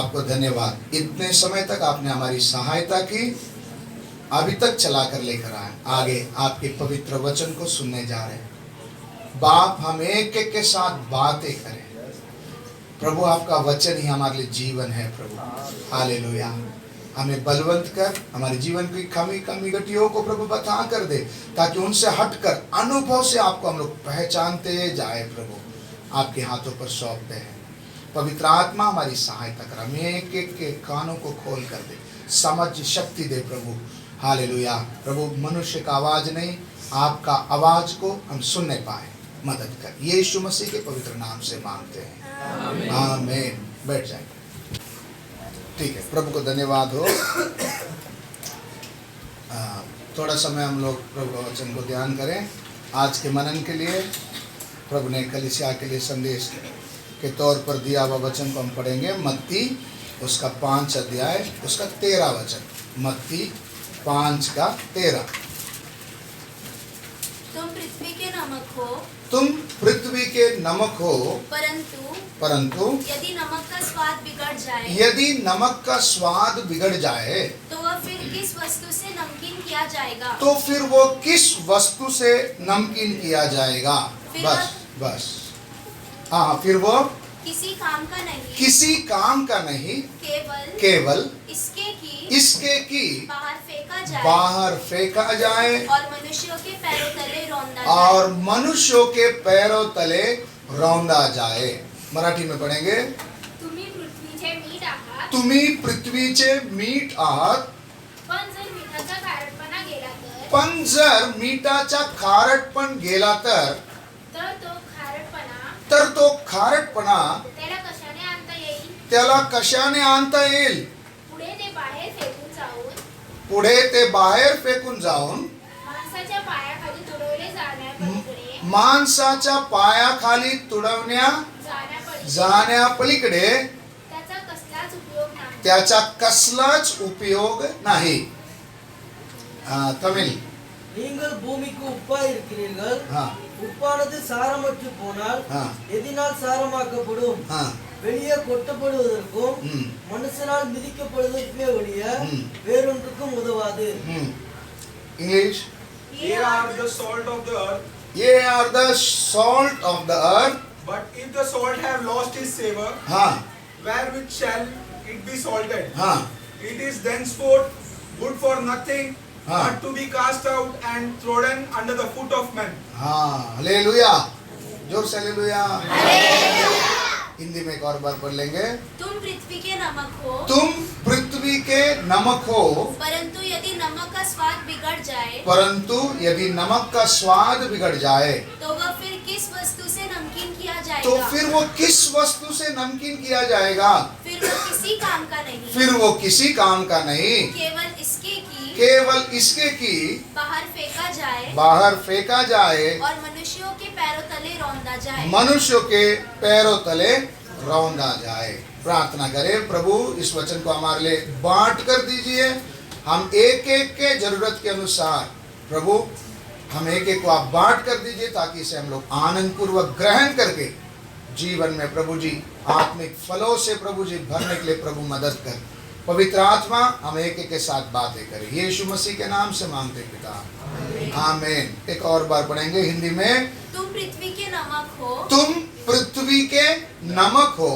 आपको धन्यवाद। इतने समय तक आपने हमारी सहायता की, अभी तक चला कर लेकर आए। आगे आपके पवित्र वचन को सुनने जा रहे हैं। बाप, हम एक एक के साथ बातें करें प्रभु। आपका वचन ही हमारे लिए जीवन है प्रभु। हालेलुया। हमें बलवंत कर, हमारे जीवन की कमी गतियों को प्रभु बता कर दे, ताकि उनसे हटकर अनुभव से आपको हम लोग पहचानते जाए प्रभु। आपके हाथों पर सौंपते हैं। पवित्र आत्मा हमारी सहायता कर, हमें एक एक के कानों को खोल कर दे, समझ शक्ति दे प्रभु। हालेलुया। प्रभु, मनुष्य का आवाज नहीं, आपका आवाज को हम सुनने पाए, मदद कर। यीशु मसीह के पवित्र नाम से मांगते हैं, आमीन। बैठ जाए। ठीक है, प्रभु को धन्यवाद हो। थोड़ा समय हम लोग प्रभु का वचन को ध्यान करें। आज के मनन के लिए प्रभु ने कलीसिया के लिए संदेश के तौर पर दिया हुआ वचन को हम पढ़ेंगे। मत्ती उसका 5 अध्याय उसका 13 वचन। मत्ती 5 का 13। तुम पृथ्वी के नमक हो, तुम पृथ्वी के नमक हो, परंतु यदि नमक का स्वाद बिगड़ जाए, यदि नमक का स्वाद बिगड़ जाए, तो वह फिर किस वस्तु से नमकीन किया जाएगा? तो फिर वो किस वस्तु से नमकीन किया जाएगा? बस हाँ, फिर वो किसी काम का नहीं, किसी काम का नहीं, केवल इसके की बाहर फेंका जाए और मनुष्यों के पैरों तले रौंदा जाए। और मनुष्यों के पैरों तले रौंदा जाए। मराठी में पढ़ेंगे। तुम्ही पृथ्वीचे मीठ आहात, तुम्ही पृथ्वीचे मीठ आहात, पण जर मिठाचा खारटपणा गेला पण जर मिठाचा खारटपण गेला तर तो खारटपणा त्याला कशाने आणता येईल? पुढे ते बाहेर फेकून जाऊन माणसाच्या पायाखाली तुडवण्या जाण्यापलीकडे त्याचा कसलाच उपयोग नाही। तमिल। நீங்கள் பூமிக்கு உப்பாய் இருக்கிறீர்கள். உப்பானது சாரமற்று போனால் எதினால் சாரமாக்கப்படும்? வெளியே கொட்டப்படுவதற்கும் மனுஷனால் மிதிக்கப்படுவதற்கே ஒழிய வேறொன்றுக்கும் உதவாது. English. Ye are the salt of the earth. Ye are the salt of the earth. But if the salt have lost its savor, wherewith shall it be salted? It is thenceforth good for nothing, but to be cast out and trodden under the foot of men. Hallelujah. जोर से hallelujah. Hindi में एक और बार पढ़ लेंगे। तुम पृथ्वी के नमक हो, तुम पृथ्वी के नमक हो, परंतु यदि नमक का स्वाद बिगड़ जाए, परंतु यदि नमक का स्वाद बिगड़ जाए, तो वह फिर किस वस्तु से नमकीन किया जाएगा? तो फिर वो किस वस्तु से नमकीन किया जाएगा? फिर वो किसी काम का नहीं, फिर वो किसी काम का नहीं, केवल इसके की बाहर फेंका जाए और मनुष्यों के पैरों तले रौंदा जाए। मनुष्यों के पैरों तले रौंदा जाए। प्रार्थना करें, प्रभु इस वचन को हमारे लिए बांट कर दीजिए। हम एक एक के जरूरत के अनुसार प्रभु हम एक एक को आप बांट कर दीजिए, ताकि इसे हम लोग आनंद पूर्वक ग्रहण करके जीवन में प्रभु जी आत्मिक फलों से प्रभु जी भरने के लिए प्रभु मदद कर। पवित्र आत्मा हम एक एक के साथ बातें करें। यीशु मसीह के नाम से मांगते पिता, आमीन। एक और बार पढ़ेंगे हिंदी में। तुम पृथ्वी के नमक हो, तुम पृथ्वी के नमक हो,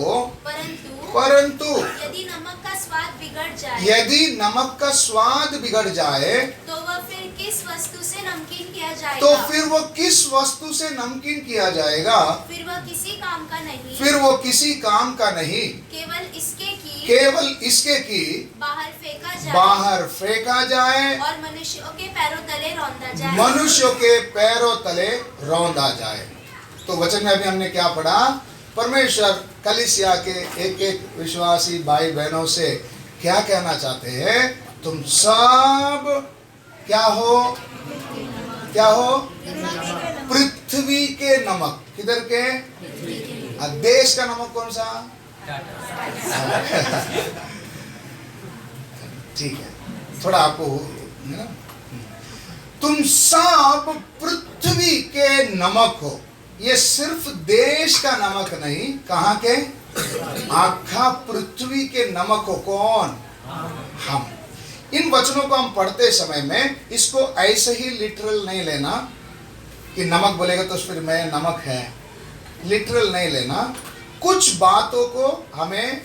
परंतु यदि नमक का स्वाद बिगड़ जाए, यदि नमक का स्वाद बिगड़ जाए, तो वह फिर किस वस्तु से नमकीन किया जाएगा? तो फिर वो किस वस्तु से नमकीन किया जाएगा? फिर वह किसी काम का नहीं, फिर वो किसी काम का नहीं, केवल इसके की बाहर फेंका जाए और मनुष्यों के पैरों तले रौंदा जाए। मनुष्यों के पैरों तले रौंदा जाए। तो वचन में अभी हमने क्या पढ़ा? परमेश्वर कलीसिया के एक एक विश्वासी भाई बहनों से क्या कहना चाहते हैं? तुम सब क्या हो? पृथ्वी के नमक। किधर के? देश का नमक कौन सा? ठीक है, थोड़ा आपको है ना। तुम सब पृथ्वी के नमक हो। ये सिर्फ देश का नमक नहीं, कहाँ के? आखा पृथ्वी के नमक हो कौन? हम। इन वचनों को हम पढ़ते समय में इसको ऐसे ही लिटरल नहीं लेना कि नमक बोलेगा तो फिर मैं नमक है, लिटरल नहीं लेना। कुछ बातों को हमें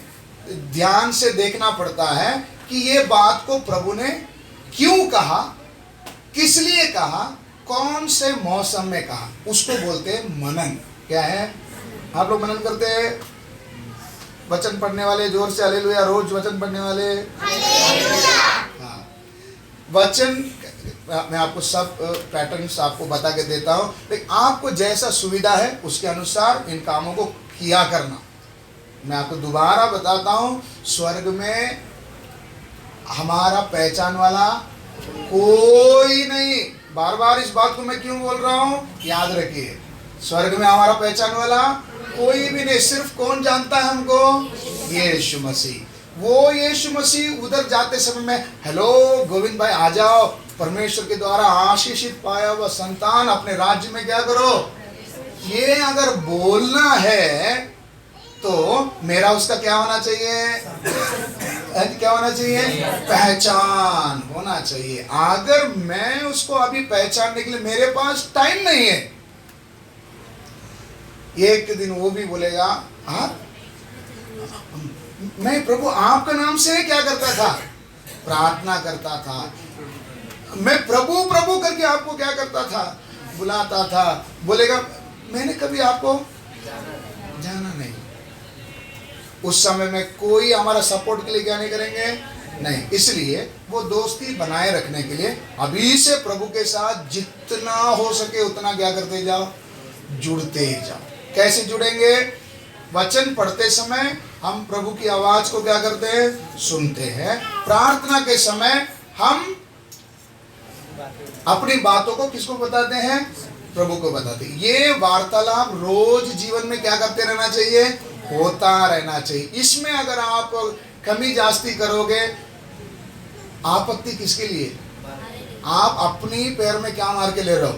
ध्यान से देखना पड़ता है कि ये बात को प्रभु ने क्यों कहा, किस लिए कहा, कौन से मौसम में कहा, उसको बोलते हैं मनन। क्या है? आप लोग मनन करते हैं? वचन पढ़ने वाले जोर से हालेलुया, रोज वचन पढ़ने वाले हाँ। वचन मैं आपको सब पैटर्न्स आपको बता के देता हूँ, लेकिन आपको जैसा सुविधा है उसके अनुसार इन कामों को किया करना। मैं आपको दोबारा बताता हूँ, स्वर्ग में हमारा पहचान वाला कोई नहीं। बार बार इस बात को मैं क्यों बोल रहा हूँ, याद रखिए, स्वर्ग में हमारा पहचान वाला कोई भी नहीं। सिर्फ कौन जानता है हमको? यीशु मसीह। वो यीशु मसीह उधर जाते समय में, हेलो गोविंद भाई आ जाओ, परमेश्वर के द्वारा आशीषित पाया हुआ संतान अपने राज्य में क्या करो, ये अगर बोलना है तो मेरा उसका क्या होना चाहिए? क्या होना चाहिए? पहचान होना चाहिए। अगर मैं उसको अभी पहचानने के लिए मेरे पास टाइम नहीं है, एक दिन वो भी बोलेगा मैं प्रभु आपका नाम से क्या करता था? प्रार्थना करता था। मैं प्रभु प्रभु करके आपको क्या करता था? बुलाता था। बोलेगा मैंने कभी आपको जाना नहीं। उस समय में कोई हमारा सपोर्ट के लिए क्या नहीं करेंगे? नहीं। इसलिए वो दोस्ती बनाए रखने के लिए अभी से प्रभु के साथ जितना हो सके उतना क्या करते जाओ, जुड़ते जाओ। कैसे जुड़ेंगे? वचन पढ़ते समय हम प्रभु की आवाज को क्या करते हैं? सुनते हैं। प्रार्थना के समय हम अपनी बातों को किसको बताते हैं? प्रभु को बताते हैं। ये वार्तालाप रोज जीवन में क्या करते रहना चाहिए? होता रहना चाहिए। इसमें अगर आप कमी जास्ती करोगे, आपत्ति किसके लिए? आप अपनी पैर में क्या मार के ले रहे हो?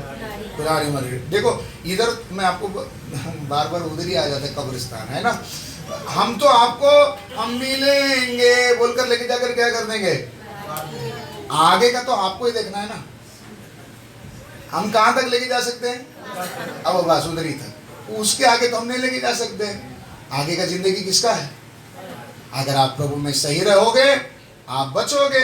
कुल्हाड़ी मार के। देखो इधर मैं आपको बार बार उधर ही आ जाता है, कब्रिस्तान है ना। हम तो आपको हम मिलेंगे बोलकर लेके जाकर क्या कर देंगे? आगे का तो आपको ही देखना है ना। हम कहाँ तक लेके जा सकते हैं? अब बस उधर ही था, उसके आगे तो हम नहीं लेके जा सकते। आगे का जिंदगी किसका है? अगर आप प्रभु में सही रहोगे आप बचोगे,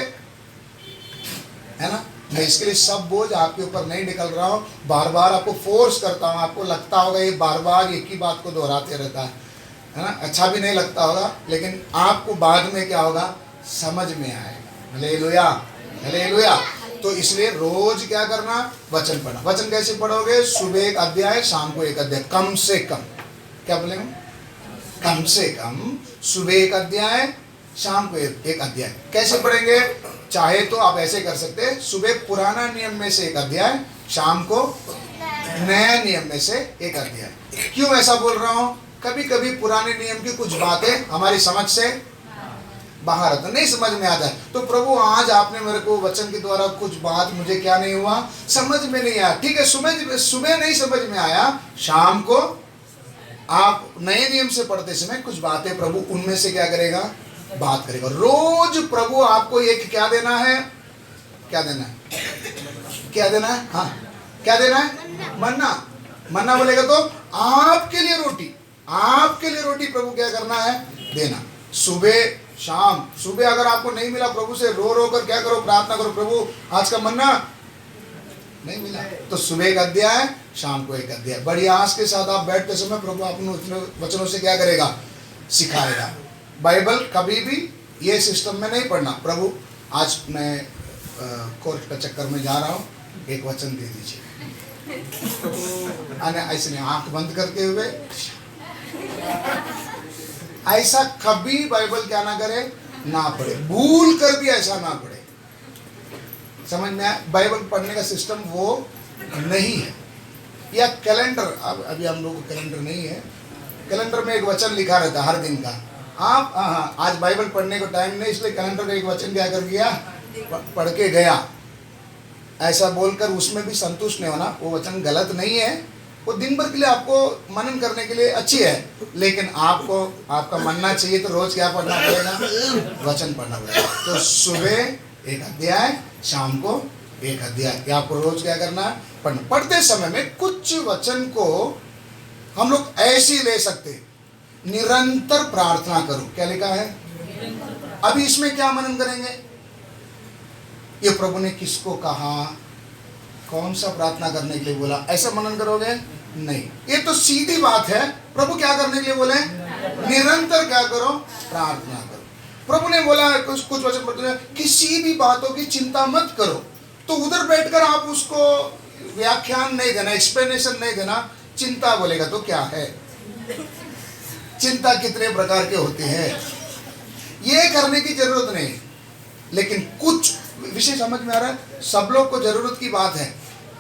है ना। मैं इसके लिए सब बोझ आपके ऊपर नहीं निकल रहा हूँ, बार बार आपको फोर्स करता हूँ। आपको लगता होगा ये बार बार एक ही बात को दोहराते रहता है ना, अच्छा भी नहीं लगता होगा, लेकिन आपको बाद में क्या होगा? समझ में आएगा। Hallelujah, hallelujah. तो इसलिए रोज क्या करना? वचन पढ़ना। वचन कैसे पढ़ोगे? सुबह एक अध्याय, शाम को एक अध्याय, कम से कम। क्या बोलेंगे? कम से कम सुबह एक अध्याय, शाम को एक अध्याय। कैसे पढ़ेंगे? चाहे तो आप ऐसे कर सकते हैं, सुबह पुराना नियम में से एक अध्याय, शाम को नया नियम में से एक अध्याय। क्यों ऐसा बोल रहा हूँ? कभी कभी पुराने नियम की कुछ बातें हमारी समझ से बाहर आता, नहीं समझ में आता है। तो प्रभु आज आपने मेरे को वचन के द्वारा कुछ बात मुझे क्या नहीं हुआ? समझ में नहीं आया। ठीक है, सुबह नहीं समझ में आया, शाम को आप नए नियम से पढ़ते समय कुछ बातें प्रभु उनमें से क्या करेगा? बात करेगा। रोज प्रभु आपको एक क्या देना है? क्या देना है? क्या देना है? हाँ, क्या देना है? मन्ना। मन्ना बोलेगा तो आपके लिए रोटी, आपके लिए रोटी प्रभु क्या करना है? देना। सुबह शाम। सुबह अगर आपको नहीं मिला, प्रभु से रो रो कर क्या करो? प्रार्थना करो, प्रभु आज का मन्ना नहीं मिला, तो सुबह एक अध्याय, शाम को एक अध्याय। बड़ी आस के साथ आप बैठते समय प्रभु अपने वचनों से क्या करेगा? सिखाएगा। बाइबल कभी भी ये सिस्टम में नहीं पढ़ना। प्रभु आज मैं कोर्ट का चक्कर में जा रहा हूँ, एक वचन दे दीजिए। ऐसे नहीं, आंख बंद करते हुए ऐसा कभी बाइबल क्या ना करे? ना पढ़े। भूल कर भी ऐसा ना पढ़े। समझ में आया? बाइबल पढ़ने का सिस्टम वो नहीं है। या कैलेंडर, अब अभी हम लोग को कैलेंडर नहीं है, कैलेंडर में एक वचन लिखा रहता है हर दिन का। आप आज बाइबल पढ़ने को टाइम नहीं, इसलिए कैलेंडर में एक वचन क्या कर गया? पढ़ के गया। ऐसा बोलकर उसमें भी संतुष्ट नहीं होना। वो वचन गलत नहीं है, वो दिन भर के लिए आपको मनन करने के लिए अच्छी है, लेकिन आपको आपका मनना चाहिए तो रोज क्या पढ़ना पड़ेगा? वचन पढ़ना पड़ेगा। तो सुबह एक अध्याय, शाम को एक अध्याय, ये आपको रोज क्या करना है? पढ़ना। पढ़ते समय में कुछ वचन को हम लोग ऐसे ही ले सकते, निरंतर प्रार्थना करो। क्या लिखा है? अभी इसमें क्या मनन करेंगे? ये प्रभु ने किसको कहा, कौन सा प्रार्थना करने के लिए बोला, ऐसा मनन करोगे? नहीं, ये तो सीधी बात है। प्रभु क्या करने के लिए बोले? निरंतर क्या करो? प्रार्थना करो। प्रभु ने बोला कुछ वचन पढ़ते हैं, किसी भी बातों की चिंता मत करो। तो उधर बैठकर आप उसको व्याख्यान नहीं देना, एक्सप्लेनेशन नहीं देना। चिंता बोलेगा तो क्या है? चिंता कितने प्रकार के होते हैं, ये करने की जरूरत नहीं। लेकिन कुछ विषय समझ में आ रहा है? सब लोग को जरूरत की बात है।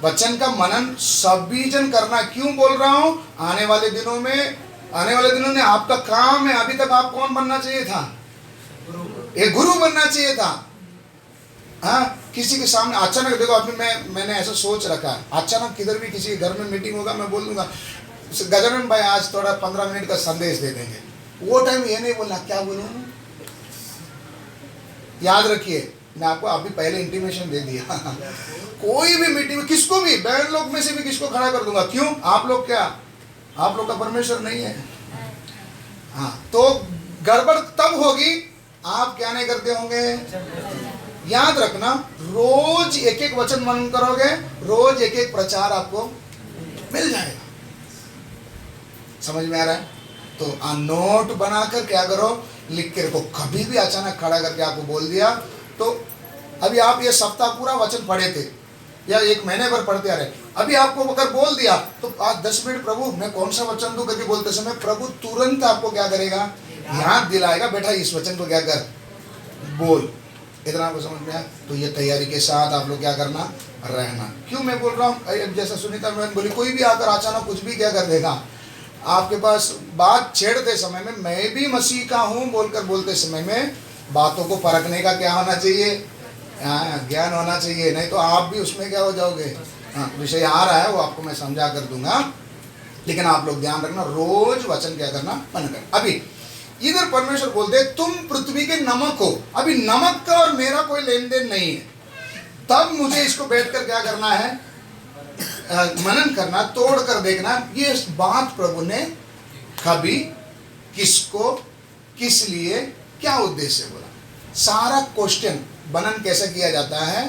वचन का मनन सभी जन करना। क्यों बोल रहा हूं? आने वाले दिनों में आपका काम है। अभी तक आप कौन बनना चाहिए था? एक गुरु बनना चाहिए था। हाँ, किसी के सामने अचानक देखो, अभी मैंने ऐसा सोच रखा है, अचानक किधर भी किसी के घर में मीटिंग होगा, मैं बोल दूंगा गजानन भाई आज थोड़ा 15 मिनट का संदेश दे देंगे। वो टाइम ये नहीं बोलना क्या बोलूं। याद रखिए, मैं आपको अभी पहले इंटीमेशन दे दिया। कोई भी मीटिंग में किसको भी, बहन लोग में से भी किसको खड़ा कर दूंगा। क्यों? आप लोग क्या, आप लोग का परमेश्वर नहीं है। हाँ, तो गड़बड़ तब होगी आप क्या नहीं करते होंगे। याद रखना, रोज एक एक वचन मनन करोगे, रोज एक एक प्रचार आपको मिल जाएगा। समझ में आ रहा है? तो नोट बनाकर क्या करो, लिख के रखो। कभी भी अचानक खड़ा करके आपको बोल दिया तो, अभी आप ये सप्ताह पूरा वचन पढ़े थे या एक महीने भर पढ़ते आ रहे, अभी आपको अगर बोल दिया तो आज 10 मिनट प्रभु मैं कौन सा वचन दूं करके बोलते समय प्रभु तुरंत आपको क्या करेगा? याद दिलाएगा, बेटा इस वचन को क्या कर, बोल। इतना आपको समझ में आया? तो ये तैयारी के साथ आप लोग क्या करना, रहना। क्यों मैं बोल रहा हूँ? जैसा सुनीता मैंने बोली, कोई भी आकर अचानक कुछ भी क्या कर देगा आपके पास। बात छेड़ते समय में मैं भी मसीह का हूँ बोलकर बोलते समय में बातों को परखने का क्या होना चाहिए? ज्ञान होना चाहिए, नहीं तो आप भी उसमें क्या हो जाओगे। हाँ, विषय आ रहा है वो आपको मैं समझा कर दूंगा, लेकिन आप लोग ध्यान रखना, रोज वचन क्या करना, मन करना। अभी इधर परमेश्वर बोलते तुम पृथ्वी के नमक हो। अभी नमक का और मेरा कोई लेन देन नहीं है, तब मुझे इसको बैठकर क्या करना है, मनन करना, तोड़ कर देखना ये बात प्रभु ने कभी, किसको, किस लिए, क्या उद्देश्य से बोला। सारा क्वेश्चन मनन कैसे किया जाता है,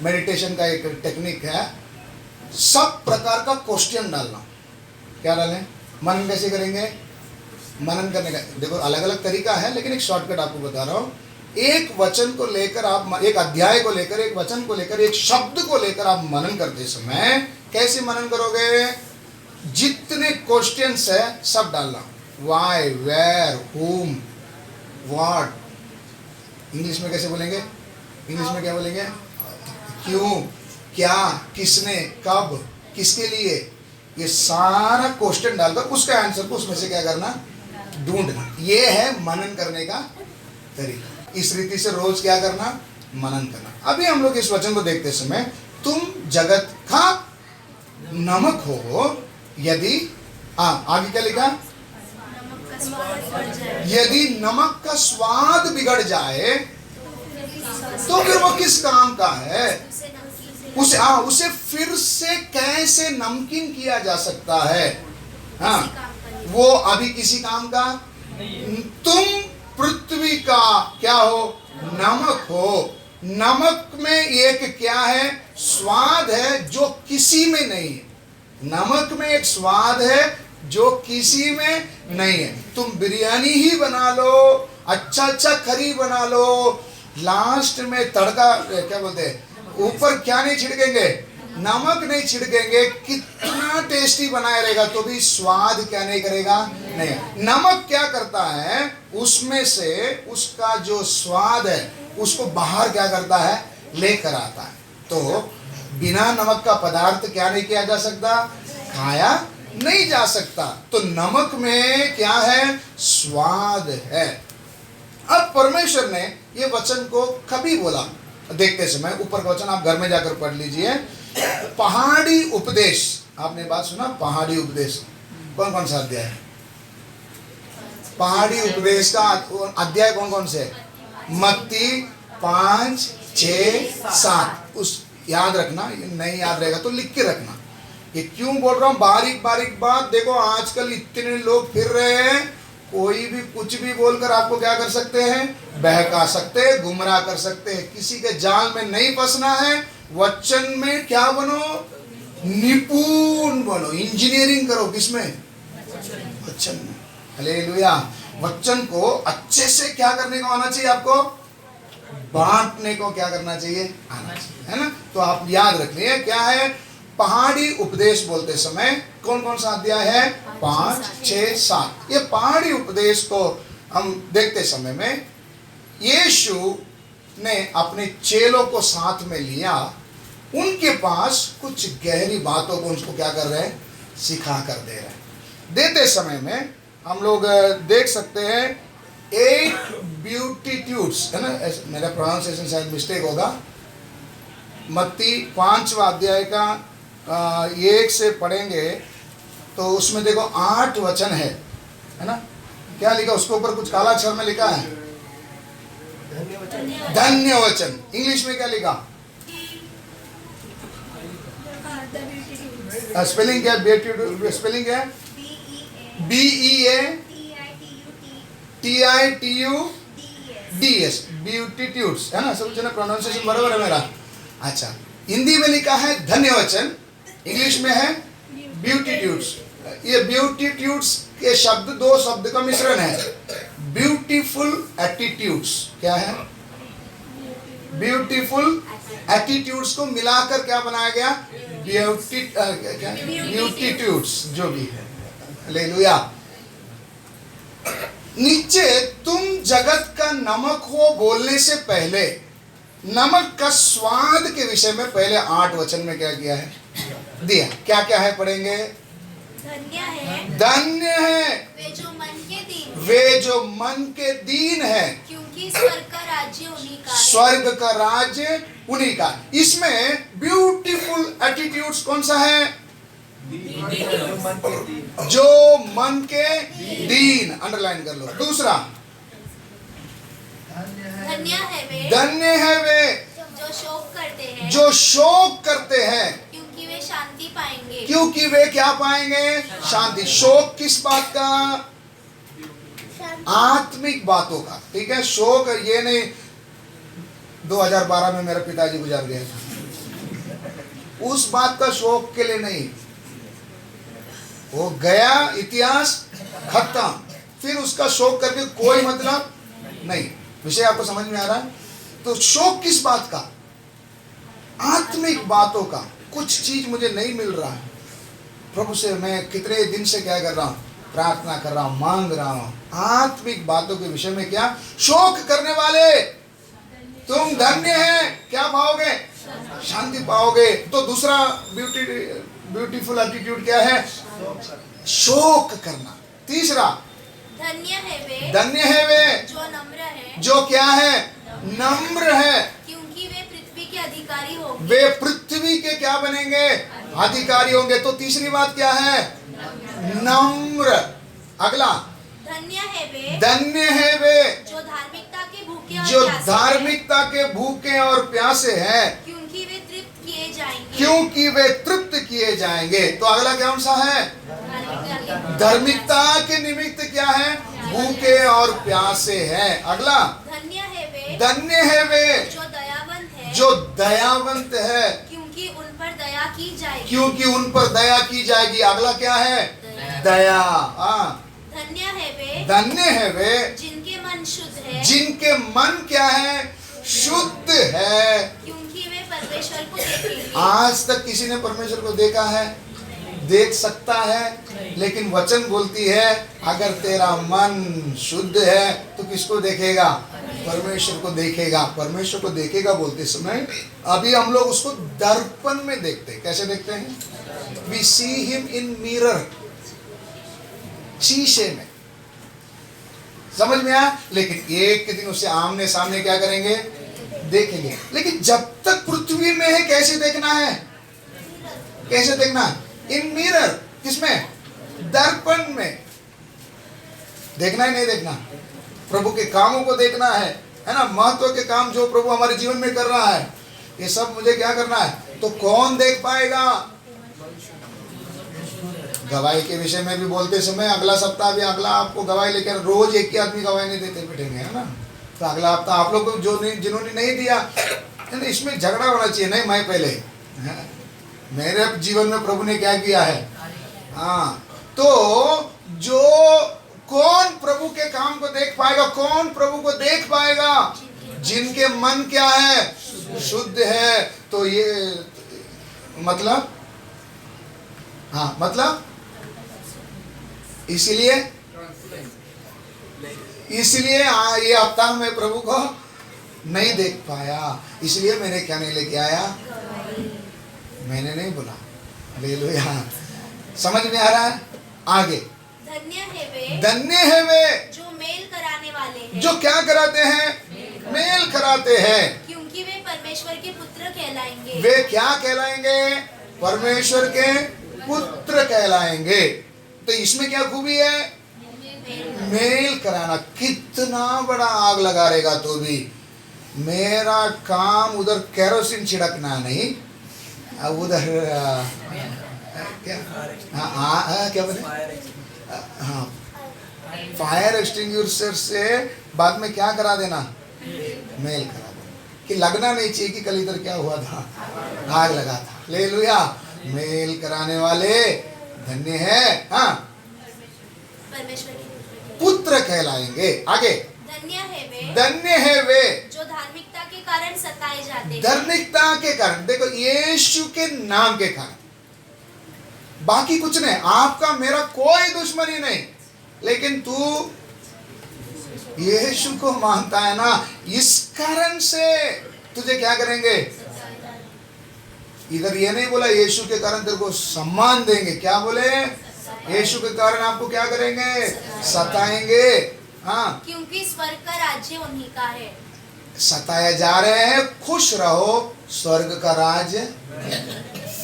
मेडिटेशन का एक टेक्निक है, सब प्रकार का क्वेश्चन डालना। क्या डालें? मनन कैसे करेंगे? मनन करने का देखो अलग अलग तरीका है, लेकिन एक शॉर्टकट आपको बता रहा हूँ। एक वचन को लेकर आप, एक अध्याय को लेकर, एक वचन को लेकर, एक शब्द को लेकर आप मनन करते समय कैसे मनन करोगे? जितने क्वेश्चंस है सब डालना। वाई, वेयर, हुम, व्हाट। इंग्लिश में कैसे बोलेंगे? इंग्लिश में क्या बोलेंगे? क्यों, क्या, किसने, कब, किसके लिए। ये सारा क्वेश्चन डालकर उसका आंसर को उसमें से क्या करना, ढूंढना। ये है मनन करने का तरीका। इस रीति से रोज क्या करना, मनन करना। अभी हम लोग इस वचन को देखते समय, तुम जगत का नमक हो यदि, आगे क्या लिखा, यदि नमक का स्वाद बिगड़ जाए तो फिर वो किस काम का है? उसे फिर से कैसे नमकीन किया जा सकता है? हाँ, वो अभी किसी काम का। तुम पृथ्वी का क्या हो, नमक हो। नमक में एक क्या है, स्वाद है जो किसी में नहीं है। नमक में एक स्वाद है जो किसी में नहीं है। तुम बिरयानी ही बना लो, अच्छा अच्छा करी बना लो, लास्ट में तड़का क्या बोलते हैं, ऊपर क्या नहीं छिड़केंगे, नमक नहीं छिड़केंगे, कितना टेस्टी बनाया रहेगा तो भी स्वाद क्या नहीं करेगा, नहीं। नमक क्या करता है, उसमें से उसका जो स्वाद है उसको बाहर क्या करता है, लेकर आता है। तो बिना नमक का पदार्थ क्या नहीं किया जा सकता, खाया नहीं जा सकता। तो नमक में क्या है, स्वाद है। अब परमेश्वर ने ये वचन को कभी बोला, देखते समय ऊपर का वचन आप घर में जाकर पढ़ लीजिए। पहाड़ी उपदेश, आपने बात सुना पहाड़ी उपदेश, कौन कौन सा अध्याय है? पहाड़ी उपदेश का अध्याय कौन कौन से है? मत्ती 5, 6, 7। उस याद रखना, नहीं याद रहेगा तो लिख के रखना। ये क्यों बोल रहा हूँ बारीक बारीक बात। देखो आजकल इतने लोग फिर रहे हैं, कोई भी कुछ भी बोलकर आपको क्या कर सकते हैं? बहका सकते हैं, गुमराह कर सकते हैं। किसी के जाल में नहीं फंसना है। वचन में क्या बनो? निपुण बनो, इंजीनियरिंग करो। किसमें? वचन में। हालेलुया। वचन को अच्छे से क्या करने को आना चाहिए आपको? बांटने को क्या करना चाहिए? आना चाहिए, है ना। तो आप याद रखिए क्या है पहाड़ी उपदेश बोलते समय कौन कौन सा अध्याय है? 5, 6, 7। ये पहाड़ी उपदेश को हम देखते समय में यीशु ने अपने चेलों को साथ में लिया, उनके पास कुछ गहरी बातों को उनको क्या कर रहे हैं? सिखा कर दे रहे हैं। देते समय में हम लोग देख सकते हैं 8 ब्यूटीट्यूड्स, है ना, मेरा प्रोनाउंसिएशन शायद मिस्टेक होगा। मत्ती 5वां अध्याय का 1 से पढ़ेंगे तो उसमें देखो 8 वचन है ना। क्या लिखा उसके ऊपर? कुछ काला अक्षर में लिखा है धन्य वचन। इंग्लिश में क्या लिखा? स्पेलिंग क्या है? स्पेलिंग क्या है? BEATITUDS, ब्यूटीट्यूड्स, है ना। सब जना प्रोनाउंसिएशन बराबर है मेरा? अच्छा, हिंदी में लिखा है धन्य वचन, इंग्लिश में है ब्यूटीट्यूड्स। ये ब्यूटीट्यूड्स के शब्द 2 शब्द का मिश्रण है। ब्यूटीफुल एटीट्यूड्स, क्या है? ब्यूटीफुल एटीट्यूड्स को मिलाकर क्या बनाया गया? ब्यूटीट्यूड्स, जो भी है। हालेलुया। नीचे तुम जगत का नमक हो बोलने से पहले नमक का स्वाद के विषय में पहले 8 वचन में क्या किया है? दिया। क्या क्या है पढ़ेंगे? धन्य है वे जो मन के दीन, वे जो मन के दीन है, क्योंकि स्वर्ग का राज्य उन्हीं का है। स्वर्ग का राज्य उन्हीं का। इसमें ब्यूटीफुल एटीट्यूड्स कौन सा है? जो मन के दीन, अंडरलाइन कर लो। दूसरा, धन्य है वे जो शोक करते हैं, जो शोक करते हैं, क्योंकि वे शांति पाएंगे। क्योंकि वे क्या पाएंगे? शांति। शोक किस बात का? आत्मिक बातों का। ठीक है, शोक ये नहीं 2012 में मेरा पिताजी गुजर गया था, उस बात का शोक के लिए नहीं। वो गया, इतिहास खत्म, फिर उसका शोक करके कोई मतलब नहीं। विषय आपको समझ में आ रहा है? तो शोक किस बात का? आत्मिक बातों का। कुछ चीज मुझे नहीं मिल रहा है, प्रभु से मैं कितने दिन से क्या कर रहा हूं? प्रार्थना कर रहा हूं, मांग रहा हूं। आत्मिक बातों के विषय में क्या? शोक करने वाले तुम धन्य हैं, क्या पाओगे? शांति पाओगे। तो दूसरा ब्यूटीफुल एटीट्यूड क्या है? शोक करना। तीसरा, धन्य है वे जो नम्र है, जो क्या है? नम्र है, क्योंकि वे पृथ्वी के अधिकारी होंगे। वे पृथ्वी के क्या बनेंगे? अधिकारी होंगे। तो तीसरी बात क्या है? नम्र। अगला, धन्य है वे जो धार्मिकता के भूखे और जो प्यासे धार्मिकता के भूखे और प्यासे हैं, हैं, क्योंकि वे तृप्त किए जाएंगे। क्योंकि वे तृप्त किए जाएंगे। तो अगला कौन सा है? धार्मिकता के निमित्त क्या है? भूखे और प्यासे हैं। अगला, धन्य है वे जो दयावंत है, जो दयावंत है, क्योंकि उन पर दया की जाएगी। क्योंकि उन पर दया की जाएगी। अगला क्या है? दया। धन्य है वे जिनके मन शुद्ध है, जिनके मन क्या है? शुद्ध है, क्योंकि वे परमेश्वर को देखेंगे। आज तक किसी ने परमेश्वर को देखा है? देख सकता है, लेकिन वचन बोलती है अगर तेरा मन शुद्ध है तो किसको देखेगा? परमेश्वर को देखेगा। परमेश्वर को देखेगा बोलते समय अभी हम लोग उसको दर्पण में देखते हैं। कैसे देखते हैं? We see him in mirror, शीशे में। समझ में आया? लेकिन एक के दिन उससे आमने सामने क्या करेंगे? देखेंगे। लेकिन जब तक पृथ्वी में है कैसे देखना है? कैसे देखना? इन मिरर, किसमें? दर्पण में। देखना ही नहीं देखना, प्रभु के कामों को देखना है ना, महत्व के काम जो प्रभु हमारे जीवन में कर रहा है, ये सब मुझे क्या करना है। तो कौन देख पाएगा? गवाही के विषय में भी बोलते समय अगला सप्ताह भी अगला आपको गवाही लेकर, रोज एक ही आदमी गवाही नहीं देते बैठेंगे, है ना। तो अगला हफ्ता आप लोग को जो नहीं, जिन्होंने नहीं दिया, इसमें झगड़ा होना चाहिए। नहीं, मैं पहले, मेरे जीवन में प्रभु ने क्या किया है। हाँ, तो जो कौन प्रभु के काम को देख पाएगा? कौन प्रभु को देख पाएगा? जिनके मन क्या है? शुद्ध है। तो ये मतलब, हाँ मतलब इसलिए ये हफ्ता में प्रभु को नहीं देख पाया, इसलिए मैंने क्या नहीं लेके आया, मैंने नहीं बोला। हालेलुया। समझ में आ रहा है? आगे, धन्य है वे जो मेल कराने वाले हैं, जो क्या कराते हैं? मेल कराते हैं, क्योंकि वे परमेश्वर के पुत्र कहलाएंगे। वे क्या कहलाएंगे? परमेश्वर के पुत्र कहलाएंगे। तो इसमें क्या खूबी है? मेल कराना। कितना बड़ा आग लगा रहेगा तो भी मेरा काम उधर केरोसिन छिड़कना नहीं, उधर क्या, क्या बोले, हाँ, फायर एक्सटिंग्विशर से बाद में क्या करा देना? मेल करा देना। कि लगना नहीं चाहिए कि कल इधर क्या हुआ था, आग लगा था। हालेलुया। मेल कराने वाले धन्य है, हाँ, परमेश्वर के पुत्र कहलाएंगे। आगे, धन्य है वे जो धार्मिकता के कारण सताए जाते हैं। धार्मिकता के कारण, देखो यीशु के नाम के कारण, बाकी कुछ नहीं। आपका मेरा कोई दुश्मनी नहीं, लेकिन तू यीशु को मानता है ना, इस कारण से तुझे क्या करेंगे? इधर ये नहीं बोला यीशु के कारण तेरे को सम्मान देंगे, क्या बोले? यीशु के कारण आपको क्या करेंगे? सताएंगे। हाँ, क्योंकि स्वर्ग का राज्य उन्हीं का है। सताए जा रहे हैं, खुश रहो, स्वर्ग का राज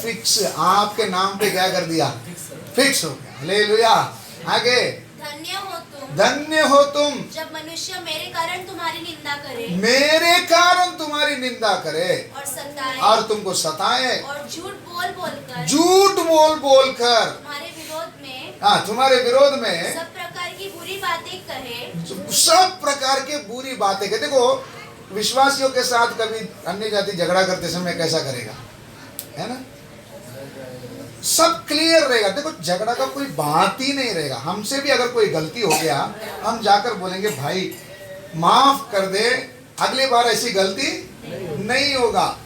फिक्स। आपके नाम पे क्या कर दिया? फिक्स हो गया। हालेलुया। आगे, धन्य हो तुम जब मनुष्य मेरे कारण तुम्हारी निंदा करे, मेरे कारण तुम्हारी निंदा करे और सताए, और तुमको सताए, और झूठ बोल बोलकर तुम्हारे विरोध में, हाँ, तुम्हारे विरोध में सब प्रकार की बुरी बातें कहे, सब प्रकार के बुरी बातें कहे। देखो, विश्वासियों के साथ कभी अन्य जाति झगड़ा करते समय कैसा करेगा, है ना? सब क्लियर रहेगा। देखो, झगड़ा का कोई बात ही नहीं रहेगा। हमसे भी अगर कोई गलती हो गया, हम जाकर बोलेंगे भाई माफ कर दे, अगली बार ऐसी गलती नहीं होगा।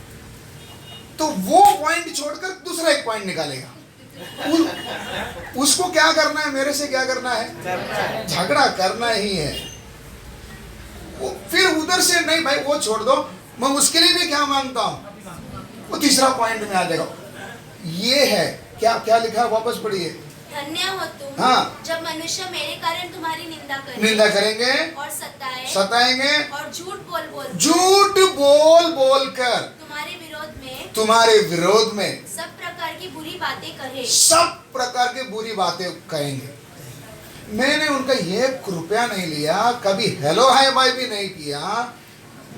तो वो पॉइंट छोड़कर दूसरा एक पॉइंट निकालेगा। उसको क्या करना है? मेरे से क्या करना है? झगड़ा करना ही है। फिर उधर से नहीं भाई वो छोड़ दो, मैं उसके लिए भी क्या मानता हूं, वो तीसरा पॉइंट में आ जाएगा। ये है क्या क्या लिखा, वापस पढ़िए। धन्य हो तुम, हाँ, जब मनुष्य मेरे कारण तुम्हारी निंदा करेंगे और सताएंगे और झूठ बोल कर तुम्हारे विरोध में सब प्रकार की बुरी बातें कहे, सब प्रकार की बुरी बातें कहेंगे। मैंने उनका ये कृपया नहीं लिया, कभी हेलो हाय बाय भी नहीं किया।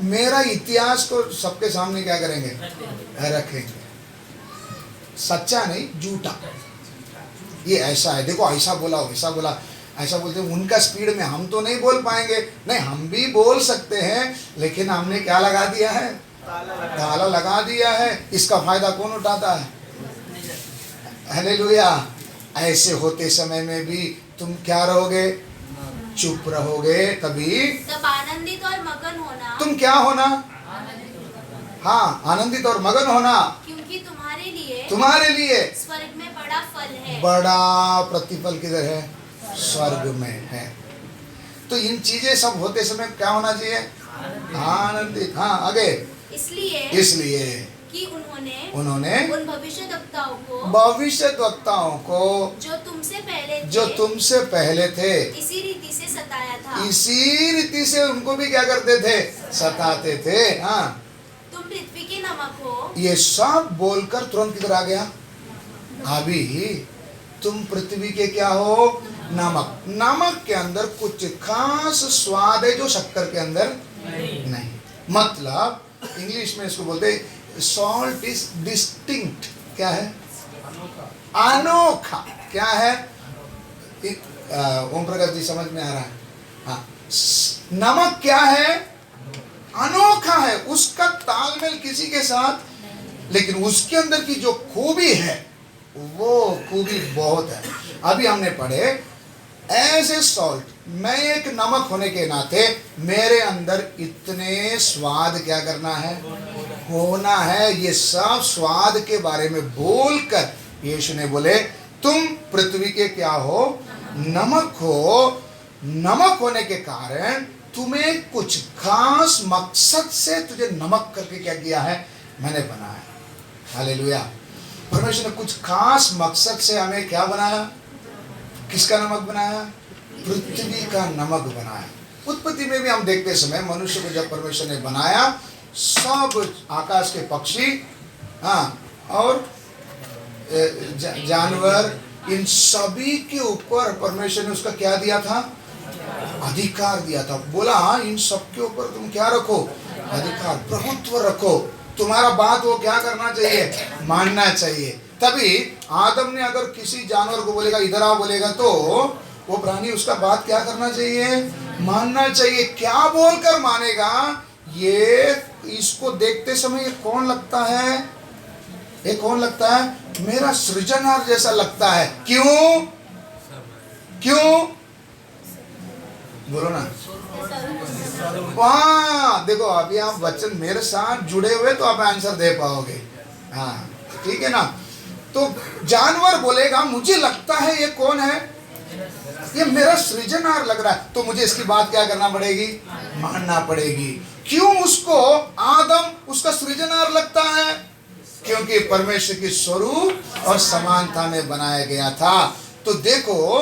मेरा इतिहास को सबके सामने क्या करेंगे? रखेंगे। सच्चा नहीं, झूठा। ये ऐसा है, देखो ऐसा बोला वैसा बोला, ऐसा बोलते हैं। उनका स्पीड में हम तो नहीं बोल पाएंगे। नहीं, हम भी बोल सकते हैं, लेकिन हमने क्या लगा दिया है? ताला लगा दिया है। इसका फायदा कौन उठाता है? हालेलुया। ऐसे होते समय में भी तुम क्या रहोगे? चुप रहोगे। तब आनंदित और मगन होना। तुम क्या होना? हाँ, आनंदित और मगन होना, क्योंकि तुम्हारे लिए स्वर्ग में बड़ा फल है। बड़ा प्रतिफल किधर है? स्वर्ग में है। तो इन चीजें सब होते समय क्या होना चाहिए? आनंदित। हाँ, आगे, इसलिए कि उन्होंने उन भविष्यद्वक्ताओं को जो तुमसे पहले थे इसी रीति से सताया था। इसी रीति से उनको भी क्या करते थे? सताते थे। हाँ, तुम पृथ्वी के नमक हो। ये सब बोलकर तुरंत किधर आ गया? अभी तुम पृथ्वी के क्या हो? नमक। नमक के अंदर कुछ खास स्वाद है जो शक्कर के अंदर नहीं। मतलब इंग्लिश में इसको बोलते सॉल्ट इज डिस्टिंक्ट। क्या है? अनोखा। क्या है? ओम प्रकाश जी समझ में आ रहा है? हाँ, नमक क्या है? अनोखा है, उसका तालमेल किसी के साथ, लेकिन उसके अंदर की जो खूबी है वो खूबी बहुत है। अभी हमने पढ़े एज ए सॉल्ट, मैं एक नमक होने के नाते मेरे अंदर इतने स्वाद क्या करना है? होना है। ये सब स्वाद के बारे में बोलकर यीशु ने बोले तुम पृथ्वी के क्या हो? नमक हो। नमक होने के कारण तुम्हें कुछ खास मकसद से तुझे नमक करके क्या किया है? मैंने बनाया। हालेलुया। परमेश्वर ने कुछ खास मकसद से हमें क्या बनाया? किसका नमक बनाया? पृथ्वी का नमक बनाया। उत्पत्ति में भी हम देखते समय मनुष्य को जब परमेश्वर ने बनाया, सब आकाश के पक्षी, हाँ, और जानवर, इन सभी के ऊपर परमेश्वर ने उसका क्या दिया था? अधिकार दिया था। बोला हाँ, इन सब के ऊपर तुम क्या रखो? अधिकार, प्रभुत्व रखो। तुम्हारा बात वो क्या करना चाहिए? मानना चाहिए। तभी आदम ने अगर किसी जानवर को बोलेगा इधर आओ बोलेगा तो वो प्राणी उसका बात क्या करना चाहिए? मानना चाहिए। क्या बोलकर मानेगा? ये इसको देखते समय ये कौन लगता है? ये कौन लगता है? मेरा सृजनहार जैसा लगता है। क्यों? क्यों? बोलो ना। वाह, देखो अभी आप वचन मेरे साथ जुड़े हुए तो आप आंसर दे पाओगे। हाँ, ठीक है ना। तो जानवर बोलेगा मुझे लगता है ये कौन है? ये मेरा सृजनहार लग रहा है, तो मुझे इसकी बात क्या करना पड़ेगी? मानना पड़ेगी। क्यों उसको आदम उसका सृजनहार लगता है? क्योंकि परमेश्वर की स्वरूप और समानता में बनाया गया था। तो देखो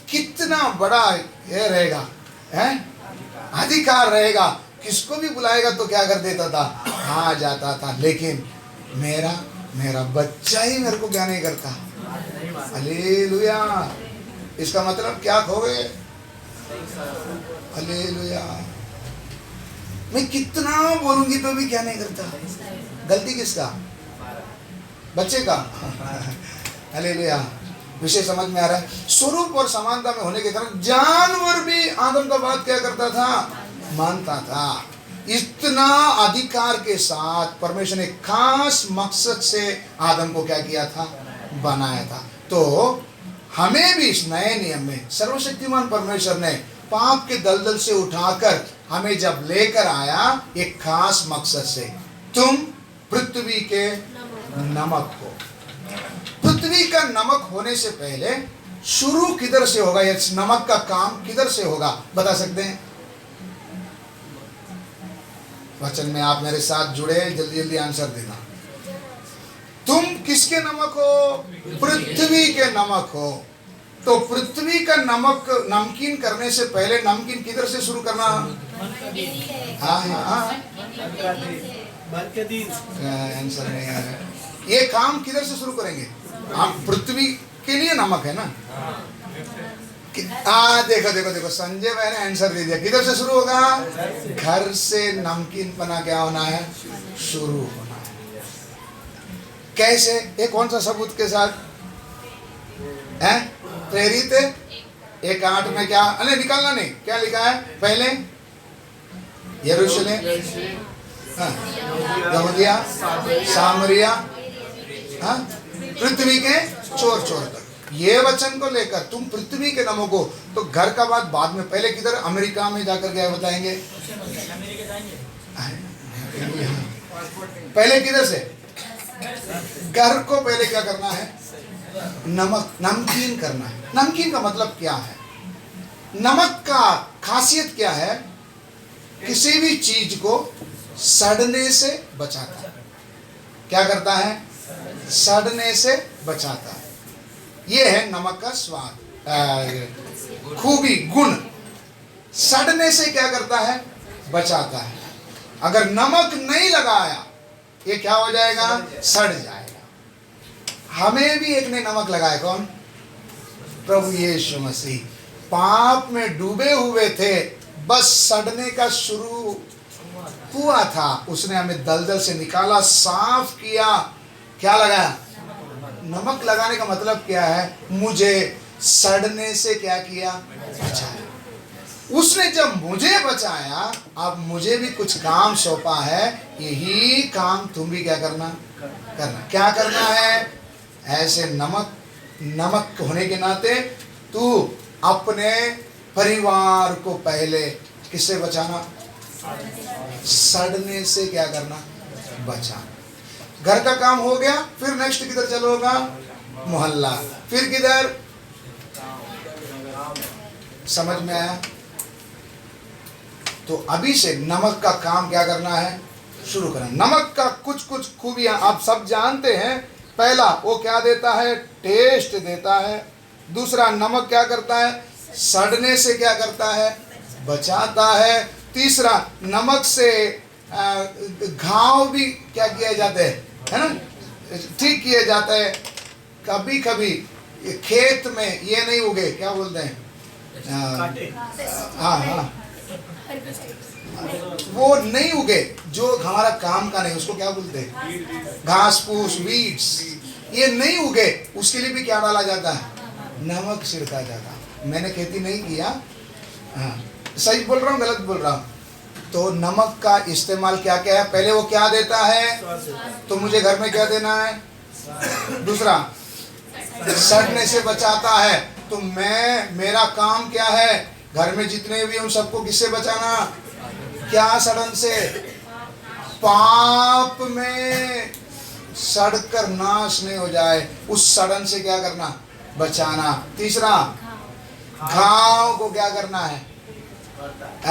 कितना बड़ा ये रहेगा, है अधिकार रहेगा। किसको भी बुलाएगा तो क्या कर देता था? आ जाता था। लेकिन मेरा बच्चा ही मेरे को क्या नहीं करता? हालेलुया। इसका मतलब क्या खो गए? हालेलुया। मैं कितना बोलूंगी तो भी क्या नहीं करता? गलती किसका? बच्चे का। हालेलुया। विषय समझ में आ रहा है? स्वरूप और समानता में होने के कारण जानवर भी आदम का बात क्या करता था? मानता था। इतना अधिकार के साथ परमेश्वर ने खास मकसद से आदम को क्या किया था? बनाया था। तो हमें भी इस नए नियम में सर्वशक्तिमान परमेश्वर ने पाप के दलदल से उठाकर हमें जब लेकर आया एक खास मकसद से, तुम पृथ्वी के नमक हो। पृथ्वी का नमक होने से पहले शुरू किधर से होगा? ये नमक का काम किधर से होगा? बता सकते हैं? वचन में आप मेरे साथ जुड़े, जल्दी जल्दी आंसर देना। तुम किसके नमक हो? पृथ्वी के नमक हो। तो पृथ्वी का नमक नमकीन करने से पहले नमकीन किधर से शुरू करना? आंसर नहीं आ रहा। ये काम किधर से शुरू करेंगे? हम पृथ्वी के लिए नमक है ना। देखो देखो देखो, संजय भाई ने आंसर दे दिया। किधर से शुरू होगा? घर से नमकीन बना क्या होना है? शुरू होना है। कैसे? ये कौन सा सबूत के साथ है? प्रेरित 1:8 में क्या? अरे निकालना नहीं, क्या लिखा है? पहले यरूशलेम, यहूदिया, सामरिया, पृथ्वी के चोर चोर तक। ये वचन को लेकर तुम पृथ्वी के नमक हो। तो घर का बात बाद में, पहले किधर? अमेरिका में जाकर क्या बताएंगे? पहले किधर से? घर को पहले क्या करना है? नमकीन करना है। नमकीन का मतलब क्या है? नमक का खासियत क्या है? किसी भी चीज को सड़ने से बचाता है। क्या करता है? सड़ने से बचाता है। ये है नमक का स्वाद, खूबी, गुण। सड़ने से क्या करता है? बचाता है। अगर नमक नहीं लगाया ये क्या हो जाएगा? सड़ जाएगा। हमें भी एक ने नमक लगाया, कौन? प्रभु यीशु मसीह। पाप में डूबे हुए थे, बस सड़ने का शुरू हुआ था, उसने हमें दलदल से निकाला, साफ किया। क्या लगाया? नमक लगाने का मतलब क्या है? मुझे सड़ने से क्या किया? बचाया। उसने जब मुझे बचाया, अब मुझे भी कुछ काम सौंपा है, यही काम तुम भी क्या करना? क्या करना है? ऐसे नमक होने के नाते तू अपने परिवार को पहले किससे बचाना? सड़ने से क्या करना? बचाना। घर का काम हो गया, फिर नेक्स्ट किधर चलोगा? मोहल्ला, फिर किधर? समझ में आया? तो अभी से नमक का काम क्या करना है? शुरू करना। नमक का कुछ कुछ खूबियां आप सब जानते हैं। पहला, वो क्या देता है? टेस्ट देता है। दूसरा, नमक क्या करता है? सड़ने से क्या करता है? बचाता है। तीसरा, नमक से घाव भी क्या किए जाते हैं, है ना, ठीक किए जाते हैं। कभी कभी खेत में ये नहीं उगे, क्या बोलते हैं, हाँ, वो नहीं उगे जो हमारा काम का नहीं, उसको क्या बोलते हैं? घास फूस, वीड्स, ये नहीं उगे, उसके लिए भी क्या डाला जाता है? नमक छिड़का जाता है। मैंने खेती नहीं किया, हाँ, सही बोल रहा हूँ गलत बोल रहा हूँ? तो नमक का इस्तेमाल क्या क्या है? पहले वो क्या देता है? तो मुझे घर में क्या देना है? दूसरा, सड़ने से बचाता है। तो मेरा काम क्या है? घर में जितने भी उन सबको किससे बचाना? क्या सड़न से? पाप में सड़कर नाश नहीं हो जाए, उस सड़न से क्या करना? बचाना। तीसरा, घाव को क्या करना है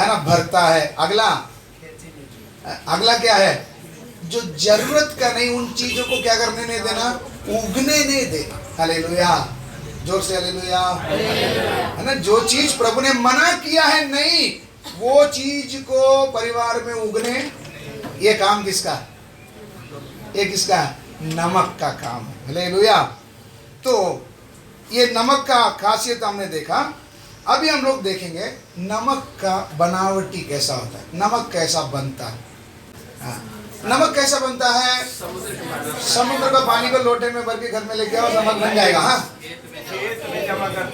ना, भरता है। अगला क्या है? जो जरूरत का नहीं, उन चीजों को क्या करने नहीं देना? उगने नहीं देना। हालेलुया, जोर से हालेलुया, है ना। जो चीज प्रभु ने मना किया है नहीं, वो चीज को परिवार में उगने, ये काम किसका? ये किसका? नमक का काम है। हालेलुया। तो ये नमक का खासियत हमने देखा। अभी हम लोग देखेंगे नमक का बनावटी कैसा होता है, नमक कैसा बनता है। हाँ, नमक कैसा बनता है? समुद्र का पानी को लोटे में भर के घर में लेके आओ, नमक बन जाएगा। हाँ,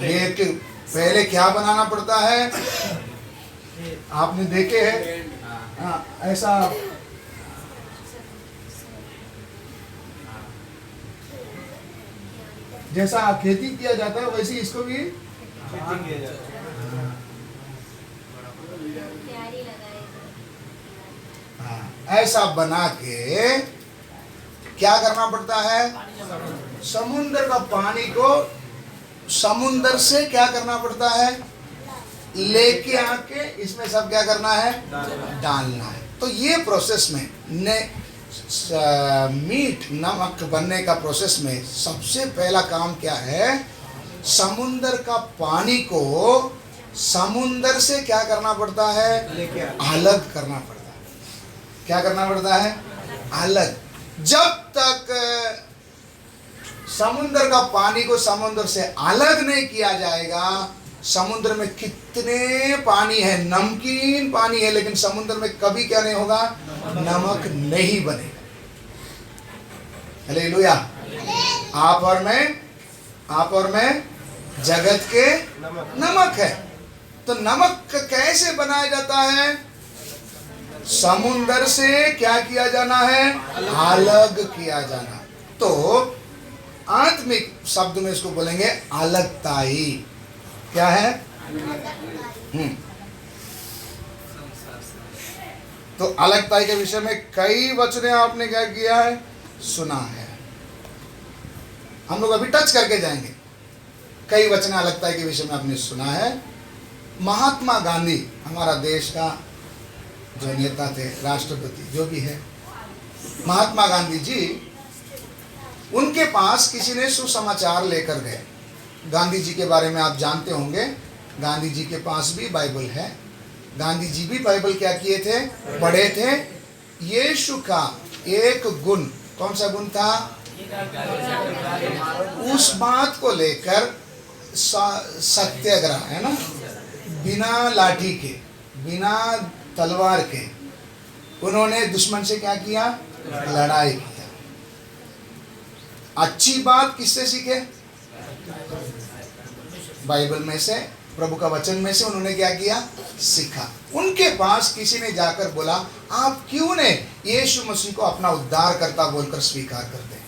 लेकिन पहले क्या बनाना पड़ता है? आपने देखे हैं, हाँ, ऐसा जैसा खेती किया जाता है वैसे इसको भी ऐसा बना के क्या करना पड़ता है? समुद्र का पानी को समुद्र से क्या करना पड़ता है? लेके आके इसमें सब क्या करना है? डालना है। तो ये प्रोसेस में मीट नमक बनने का प्रोसेस में सबसे पहला काम क्या है? समुद्र का पानी को समुद्र से क्या करना पड़ता है? अलग करना पड़ता है। क्या करना पड़ता है? अलग। जब तक समुद्र का पानी को समुद्र से अलग नहीं किया जाएगा, समुद्र में कितने पानी है, नमकीन पानी है, लेकिन समुद्र में कभी क्या नहीं होगा? नमक नहीं बनेगा। हालेलुया। आप और मैं जगत के नमक है। तो नमक कैसे बनाया जाता है? समुद्र से क्या किया जाना है? अलग किया जाना। तो आत्मिक शब्द में इसको बोलेंगे अलगताई। क्या है? तो अलगताई के विषय में कई वचने आपने क्या किया है? सुना है। हम लोग अभी टच करके जाएंगे। कई वचन अलगताई के विषय में आपने सुना है। महात्मा गांधी हमारा देश का जो नेता थे, राष्ट्रपति जो भी है, महात्मा गांधी जी, उनके पास किसी ने सुसमाचार लेकर गए। गांधी जी के बारे में आप जानते होंगे, गांधी जी के पास भी बाइबल है। गांधी जी भी बाइबल क्या किए थे? पढ़े थे। यीशु का एक गुण, कौन सा गुण था? उस बात को लेकर सत्याग्रह है ना, बिना लाठी के, बिना तलवार के उन्होंने दुश्मन से क्या किया? लड़ाई किया। अच्छी बात किससे सीखे? बाइबल में से, प्रभु का वचन में से उन्होंने क्या किया? सीखा। उनके पास किसी ने जाकर बोला, आप क्यों ने यीशु मसीह को अपना उद्धारकर्ता बोलकर स्वीकार करते हैं?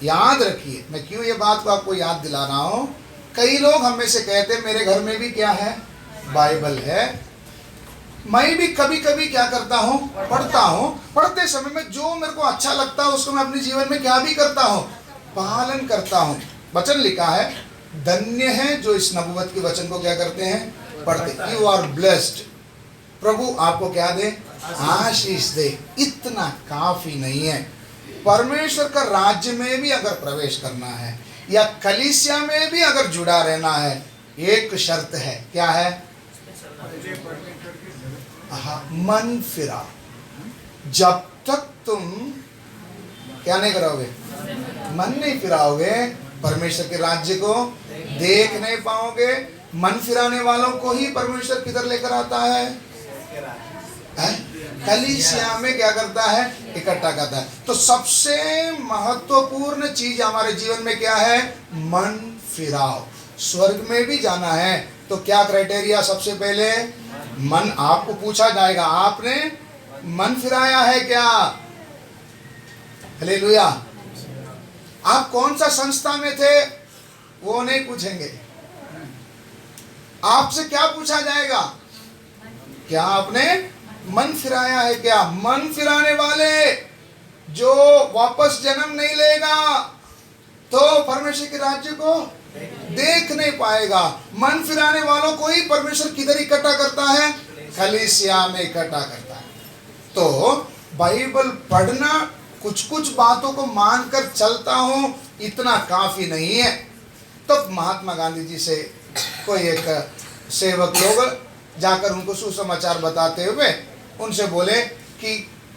याद रखिए, मैं क्यों ये बात को आपको याद दिला रहा हूं। कई लोग हम में से कहते हैं मेरे घर में भी क्या है? बाइबल है। मैं भी कभी कभी क्या करता हूं? पढ़ता हूं। पढ़ते समय में जो मेरे को अच्छा लगता है उसको मैं अपने जीवन में क्या भी करता हूं? पालन करता हूं। वचन लिखा है, धन्य है जो इस नबूवत के वचन को क्या करते हैं? पढ़ते। You are blessed. प्रभु आपको क्या दे? आशीष दे। इतना काफी नहीं है। परमेश्वर का राज्य में भी अगर प्रवेश करना है या कलीसिया में भी अगर जुड़ा रहना है, एक शर्त है। क्या है? मन फिरा। जब तक तुम क्या नहीं कराओगे? मन नहीं फिराओगे, परमेश्वर के राज्य को देख नहीं पाओगे। मन फिराने वालों को ही परमेश्वर किधर लेकर आता है? कलीसिया में क्या करता है? इकट्ठा करता है। तो सबसे महत्वपूर्ण चीज हमारे जीवन में क्या है? मन फिराओ। स्वर्ग में भी जाना है तो क्या क्राइटेरिया? सबसे पहले मन। आपको पूछा जाएगा, आपने मन फिराया है क्या? हालेलुया। आप कौन सा संस्था में थे वो नहीं पूछेंगे। आपसे क्या पूछा जाएगा? क्या आपने मन फिराया है क्या? मन फिराने वाले जो वापस जन्म नहीं लेगा तो परमेश्वर के राज्य को देख नहीं पाएगा। मन फिराने वालों को ही परमेश्वर किधर इकट्ठा करता है? कलीसिया में इकट्ठा करता है। तो बाइबल पढ़ना, कुछ कुछ बातों को मानकर चलता हूं, इतना काफी नहीं है। तब महात्मा गांधी जी से कोई एक सेवक लोग जाकर उनको सुसमाचार बताते हुए उनसे बोले कि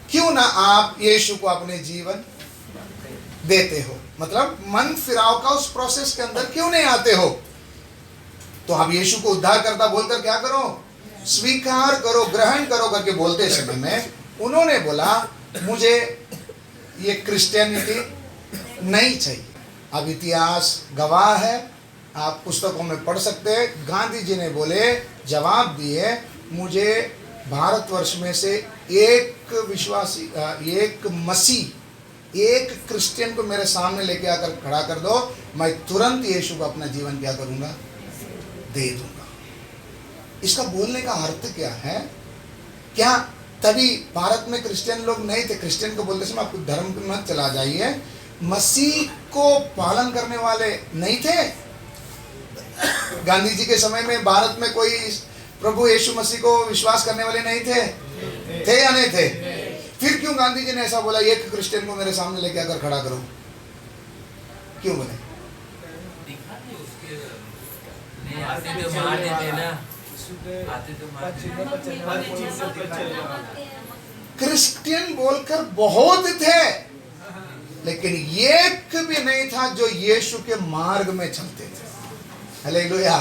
क्यों ना आप यीशु को अपने जीवन देते हो, मतलब मन फिराव का उस प्रोसेस के अंदर क्यों नहीं आते हो? तो आप यीशु को उद्धार करता बोलकर क्या करो? स्वीकार करो, ग्रहण करो करके बोलते समय में उन्होंने बोला, मुझे ये क्रिश्चियनिटी नहीं चाहिए। अब इतिहास गवाह है, आप पुस्तकों में पढ़ सकते हैं। गांधी जी ने बोले, जवाब दिए, मुझे भारतवर्ष में से एक विश्वासी, एक मसीह, एक क्रिश्चियन को मेरे सामने लेके आकर खड़ा कर दो, मैं तुरंत यीशु को अपना जीवन क्या करूंगा? दे दूंगा। इसका बोलने का अर्थ क्या है? क्या तभी भारत में क्रिश्चियन लोग नहीं थे? क्रिश्चियन को बोलते समय आपको धर्म में मत चला जाइए, मसीह को पालन करने वाले नहीं थे? गांधी जी के समय में भारत में कोई प्रभु यीशु मसीह को विश्वास करने वाले नहीं थे? थे या नहीं थे? फिर क्यों गांधी जी ने ऐसा बोला, एक क्रिश्चियन को मेरे सामने लेके आकर खड़ा करो? क्यों बोले? क्रिश्चियन बोलकर बहुत थे, लेकिन एक भी नहीं था जो यीशु के मार्ग में चलते थे। हालेलुया।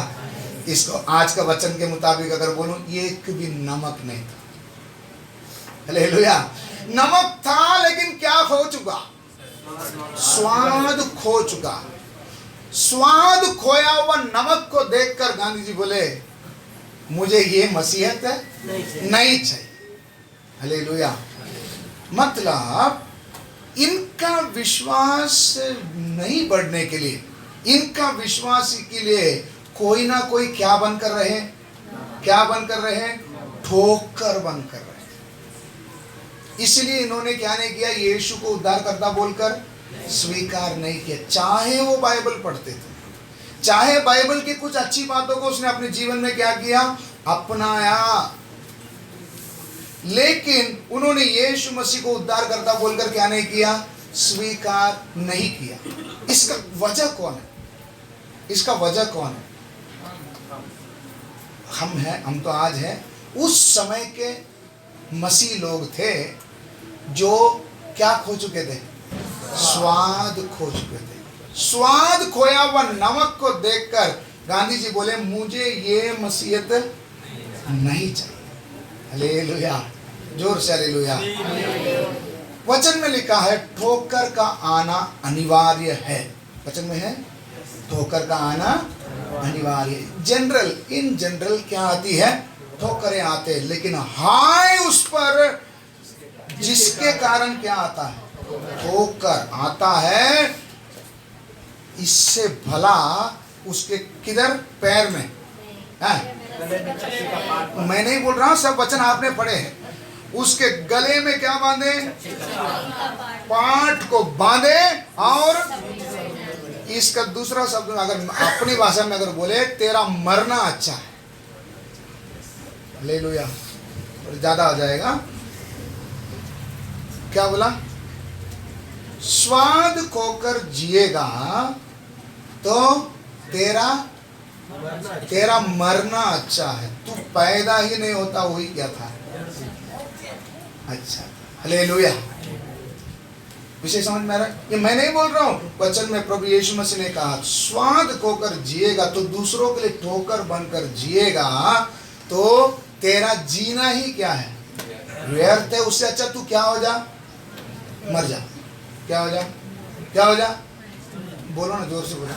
इसको आज का वचन के मुताबिक अगर बोलूं, एक भी नमक नहीं था। हालेलुया। नमक था लेकिन क्या खो चुका? स्वाद खो चुका। स्वाद खोया हुआ नमक को देखकर गांधी जी बोले, मुझे ये मसीहत नहीं चाहिए। हालेलुया। मतलब इनका विश्वास नहीं बढ़ने के लिए, इनका विश्वास के लिए कोई ना कोई क्या बनकर रहे? क्या बनकर रहे? ठोकर बनकर रहे। इसलिए इन्होंने क्या नहीं किया? यीशु को उद्धारकर्ता बोलकर स्वीकार नहीं किया। चाहे वो बाइबल पढ़ते थे, चाहे बाइबल की कुछ अच्छी बातों को उसने अपने जीवन में क्या किया? अपनाया, लेकिन उन्होंने यीशु मसीह को उद्धारकर्ता बोलकर क्या नहीं किया? स्वीकार नहीं किया। इसका वजह कौन है? इसका वजह कौन है? हम तो आज हैं। उस समय के मसीह लोग थे जो क्या खो चुके थे? स्वाद खो चुके थे। स्वाद खोया हुआ नमक को देखकर गांधी जी बोले मुझे ये मसीहत नहीं चाहिए। हालेलुया, जोर से हालेलुया। वचन में लिखा है ठोकर का आना अनिवार्य है। वचन में है ठोकर का आना अनिवार्य है। जनरल इन जनरल क्या आती है? ठोकरें आते हैं, लेकिन हाय उस पर जिसके कारण क्या आता है? ठोकर आता है। इससे भला उसके किधर? पैर में है? मैं नहीं बोल रहा हूं, सब वचन आपने पढ़े हैं। उसके गले में क्या बांधे? पाट को बांधे। और इसका दूसरा शब्द अगर अपनी भाषा में अगर बोले तेरा मरना अच्छा है। हालेलुया, ज्यादा आ जाएगा। क्या बोला? स्वाद खोकर जिएगा तो तेरा मरना अच्छा है। तू पैदा ही नहीं होता वही क्या था? अच्छा। हालेलुया, विषय समझ में आ रहा है? ये मैं नहीं बोल रहा हूं, वचन में प्रभु यीशु मसीह ने कहा स्वाद खोकर जिएगा तो दूसरों के लिए ठोकर बनकर जिएगा तो तेरा जीना ही क्या है? व्यर्थ है। उससे अच्छा तू क्या हो जा? मर जा। क्या हो जा? क्या हो जा? बोलो ना, जोर से बोलो।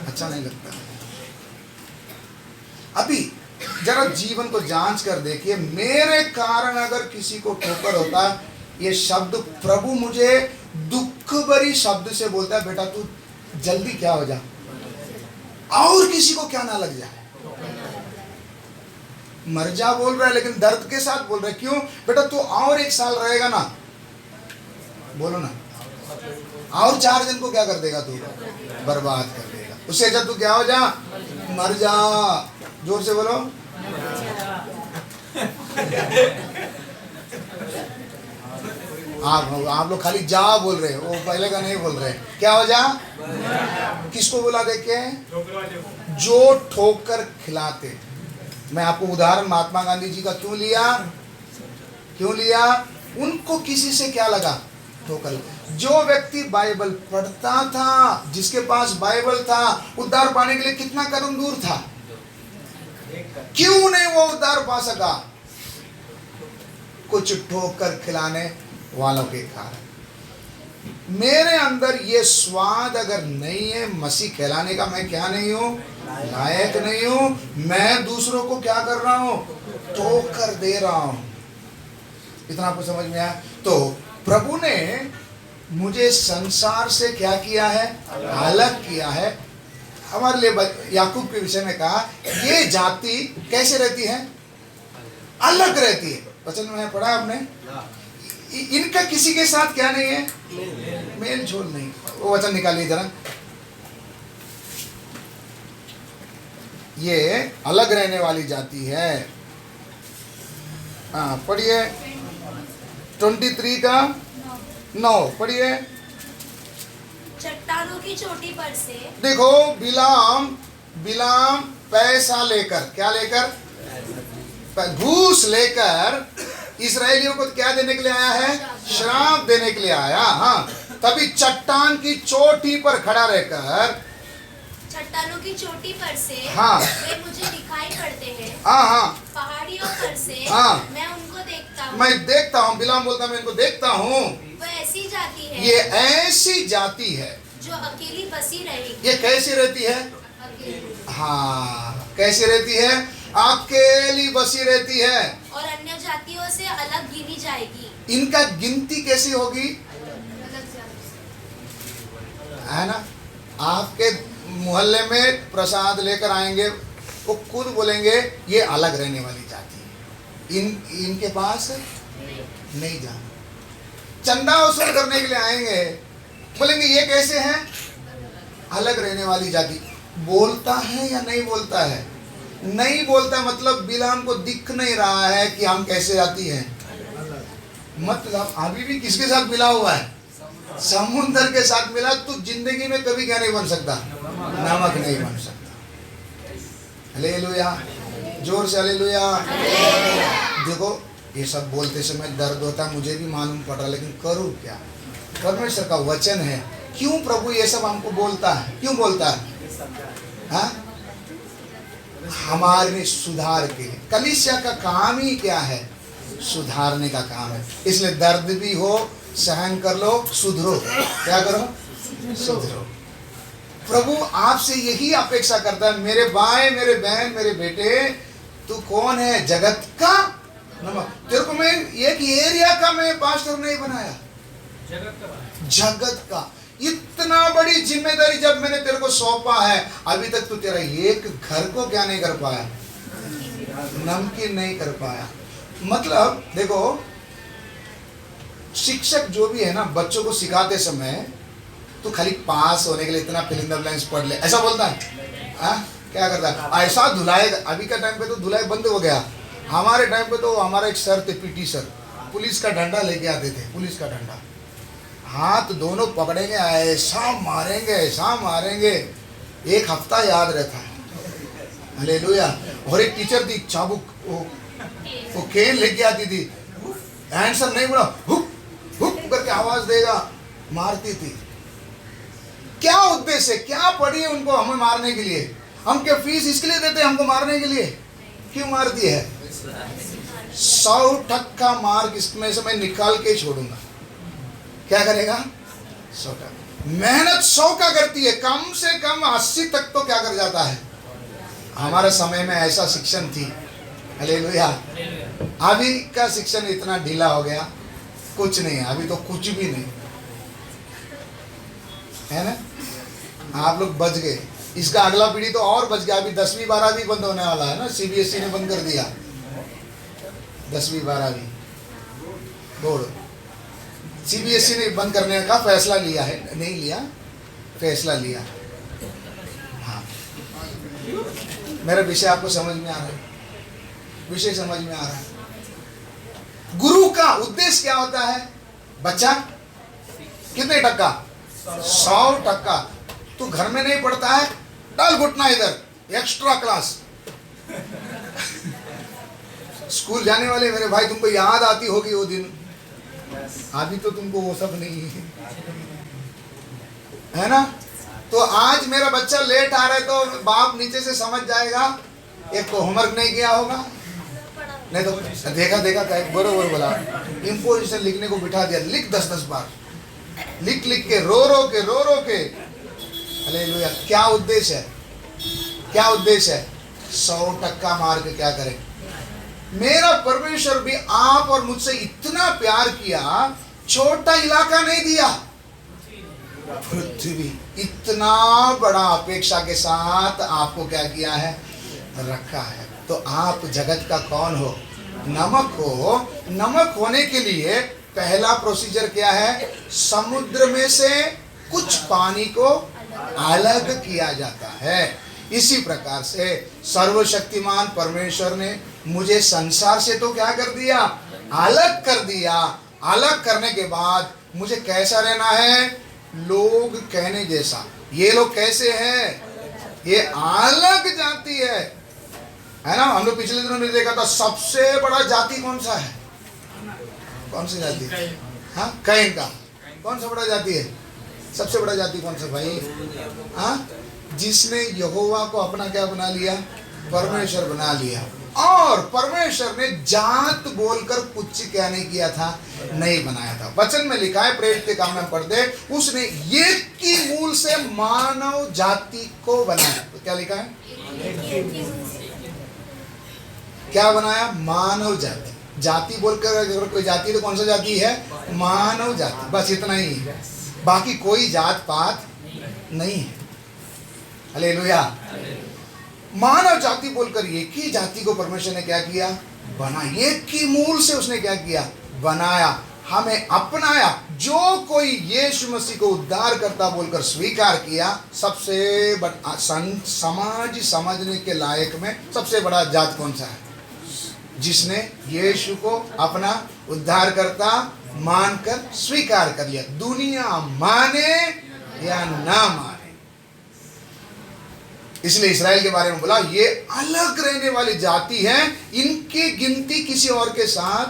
अच्छा नहीं लगता। अभी जरा जीवन को जांच कर देखिए, मेरे कारण अगर किसी को ठोकर होता है, ये शब्द प्रभु मुझे दुख भरी शब्द से बोलता है बेटा तू जल्दी क्या हो जा, और किसी को क्या ना लग जाए। मर जा बोल रहा है लेकिन दर्द के साथ बोल रहा है। क्यों? बेटा तू और 1 साल रहेगा ना, बोलो ना, और 4 दिन को क्या कर देगा? तू बर्बाद कर देगा। उससे अच्छा तू क्या हो जा? मर जा। जोर से बोलो। आप लोग खाली जा बोल रहे हो, वो पहले का नहीं बोल रहे। क्या हो जा? किसको बोला? देखे जो ठोकर खिलाते। मैं आपको उदाहरण महात्मा गांधी जी का क्यों लिया? उनको किसी से क्या लगा? ठोकर। जो व्यक्ति बाइबल पढ़ता था, जिसके पास बाइबल था, उद्धार पाने के लिए कितना कदम दूर था, क्यों नहीं वो उद्धार पा सका? कुछ ठोकर खिलाने वालों के कारण। मेरे अंदर ये स्वाद अगर नहीं है मसीह कहलाने का, मैं क्या नहीं हूं? लायक नहीं हूं। मैं दूसरों को क्या कर रहा हूं? ठोकर दे रहा हूं। इतना आपको समझ में आया? तो प्रभु ने मुझे संसार से क्या किया है? अलग किया है। हमारे लिए याकूब के विषय में कहा ये जाति कैसे रहती है? अलग रहती है। वचन में पढ़ा आपने? इनका किसी के साथ क्या नहीं है? मेल जोल नहीं। वो वचन निकालिए जरा। ये अलग रहने वाली जाति है। हाँ पढ़िए 23 का 9 पढ़िए। चट्टानों की चोटी पर से देखो बिलाम पैसा लेकर, क्या लेकर? घूस लेकर इसराइलियों को क्या देने के लिए आया है? श्राप देने के लिए आया। हाँ, तभी चट्टान की चोटी पर खड़ा रहकर, चट्टानों की चोटी पर से हाँ, वे मुझे दिखाई पड़ते हैं। हाँ, पहाड़ियों पर से हाँ, मैं उनको देखता हूँ। मैं देखता हूँ। बिलाम बोलता मैं इनको देखता हूँ। वो ऐसी जाति है, ये ऐसी जाति है जो अकेली बसी रहेगी। ये कैसी रहती है? अकेली। हाँ, कैसी रहती है? अकेली बसी रहती है और अन्य जातियों से अलग गिनी जाएगी। इनका गिनती कैसी होगी? है ना? आपके मोहल्ले में प्रसाद लेकर आएंगे, वो खुद बोलेंगे ये अलग रहने वाली जाति है, इनके पास नहीं जाना। चंदा वसूल करने के लिए आएंगे, बोलेंगे ये कैसे हैं? अलग रहने वाली जाति। बोलता है या नहीं बोलता है? नहीं बोलता, मतलब बिलाम को दिख नहीं रहा है कि हम कैसे जाती हैं। मतलब अभी भी किसके साथ मिला हुआ है? समुद्र के साथ मिला। तो जिंदगी में कभी क्या नहीं बन सकता? नमक नहीं बन सकता। हालेलुया, जोर से हालेलुया। देखो ये सब बोलते समय दर्द होता, मुझे भी मालूम पड़ रहा, लेकिन करूँ क्या? परमेश्वर का वचन है। क्यों प्रभु ये सब हमको बोलता है? क्यों बोलता है? हाँ? हमारे सुधार के लिए। कलीसिया का काम ही क्या है? सुधारने का काम है। इसलिए दर्द भी हो, सहन कर लो, सुधरो। क्या करो? सुधरो। प्रभु आपसे यही अपेक्षा करता है, मेरे भाई, मेरे बहन, मेरे बेटे, तू कौन है? जगत का नमक। तेरे को मैं एक एरिया का मैं पास्टर नहीं बनाया, जगत का। इतना बड़ी जिम्मेदारी जब मैंने तेरे को सौंपा है, अभी तक तू तेरा एक घर को क्या नहीं कर पाया? नमकीन नहीं कर पाया। मतलब देखो, शिक्षक जो भी है ना, बच्चों को सिखाते समय तो खाली पास होने के लिए इतना फिल इन द ब्लैंक्स पढ़ ले, ऐसा बोलता है? क्या करता है? ऐसा धुलाएगा। अभी का टाइम पे तो धुलाई बंद हो गया। हमारे टाइम पे तो हमारा एक सर थे, पीटी सर, पुलिस का डंडा लेके आते थे। पुलिस का डंडा, हाथ दोनों पकड़ेंगे, ऐसा मारेंगे, ऐसा मारेंगे। एक हफ्ता याद रहता है। हालेलुया। और एक टीचर थी, चाबुक, वो केन लेके आती थी। आंसर नहीं बोला, हुक हुक करके आवाज देगा, मारती थी। क्या उद्देश्य है? क्या पड़ी है उनको हमें मारने के लिए? हम क्या फीस इसके लिए देते हैं हमको मारने के लिए? क्यों मारती है? 100% मार्क इसमें से मैं निकाल के छोड़ूंगा। क्या करेगा? 100%। मेहनत 100 का करती है, कम से कम 80 तक तो क्या कर जाता है। हमारे समय में ऐसा शिक्षण थी। हालेलुया। अभी का शिक्षण इतना ढीला हो गया, कुछ नहीं है। अभी तो कुछ भी नहीं है ना। आप लोग बच गए, इसका अगला पीढ़ी तो और बच गया। अभी 10वीं 12वीं बंद होने वाला है ना, सीबीएसई ने बंद कर दिया 10वीं 12वीं बोर्ड। सीबीएसई ने बंद करने का फैसला लिया है, नहीं लिया, फैसला लिया। हाँ, मेरा विषय आपको समझ में आ रहा है? विषय समझ में आ रहा है? गुरु का उद्देश्य क्या होता है? बच्चा कितने टक्का? 100%। तू घर में नहीं पढ़ता है, डाल घुटना इधर, एक्स्ट्रा क्लास। स्कूल जाने वाले मेरे भाई, तुमको याद आती होगी वो दिन। अभी तो तुमको वो सब नहीं है ना। तो आज मेरा बच्चा लेट आ रहा है तो बाप नीचे से समझ जाएगा, एक तो होमवर्क नहीं किया होगा, नहीं तो देखा बरोबर बोला, इंपोजिशन लिखने को बिठा दिया, लिख 10-10 बार, लिख के रो के। हालेलुया। क्या उद्देश्य है? क्या उद्देश्य है? 100% मार्क क्या करें? मेरा परमेश्वर भी आप और मुझसे इतना प्यार किया, छोटा इलाका नहीं दिया, पृथ्वी इतना बड़ा अपेक्षा के साथ आपको क्या किया है? रखा है। तो आप जगत का कौन हो? नमक हो। नमक होने के लिए पहला प्रोसीजर क्या है? समुद्र में से कुछ पानी को अलग किया जाता है। इसी प्रकार से सर्वशक्तिमान परमेश्वर ने मुझे संसार से तो क्या कर दिया? अलग कर दिया। अलग करने के बाद मुझे कैसा रहना है? लोग कहने जैसा। ये लोग कैसे हैं? ये अलग जाति है ना। हम लोग पिछले दिनों में देखा था, सबसे बड़ा जाति कौन सा है? कौन सी जाति? हाँ, कैन का। कौन सा बड़ा जाति है? सबसे बड़ा जाति कौन सा भाई? हाँ, जिसने यहोवा को अपना क्या बना लिया? परमेश्वर बना लिया। और परमेश्वर ने जात बोलकर कुछ क्या नहीं किया था? नहीं बनाया था। वचन में लिखा है, प्रेरित के काम में पढ़ दे, उसने एक की मूल से मानव जाति को बनाया। तो क्या लिखा है? क्या बनाया? मानव जाति। जाति बोलकर अगर कोई जाति तो कौन सा जाति है? मानव जाति। बस इतना ही, बाकी कोई जात पात नहीं है। हालेलुया। मानव जाति बोलकर एक ही जाति को परमेश्वर ने क्या किया? बनाया। एक की मूल से उसने क्या किया? बनाया, हमें अपनाया। जो कोई यीशु मसीह को उद्धार करता बोलकर स्वीकार किया, सबसे बड़ा समाज समझने के लायक में सबसे बड़ा जात कौन सा है? जिसने यीशु को अपना उद्धार करता मानकर स्वीकार कर लिया। दुनिया माने या ना माने। इसलिए इस्राएल के बारे में बोला, ये अलग रहने वाली जाति है, इनकी गिनती किसी और के साथ।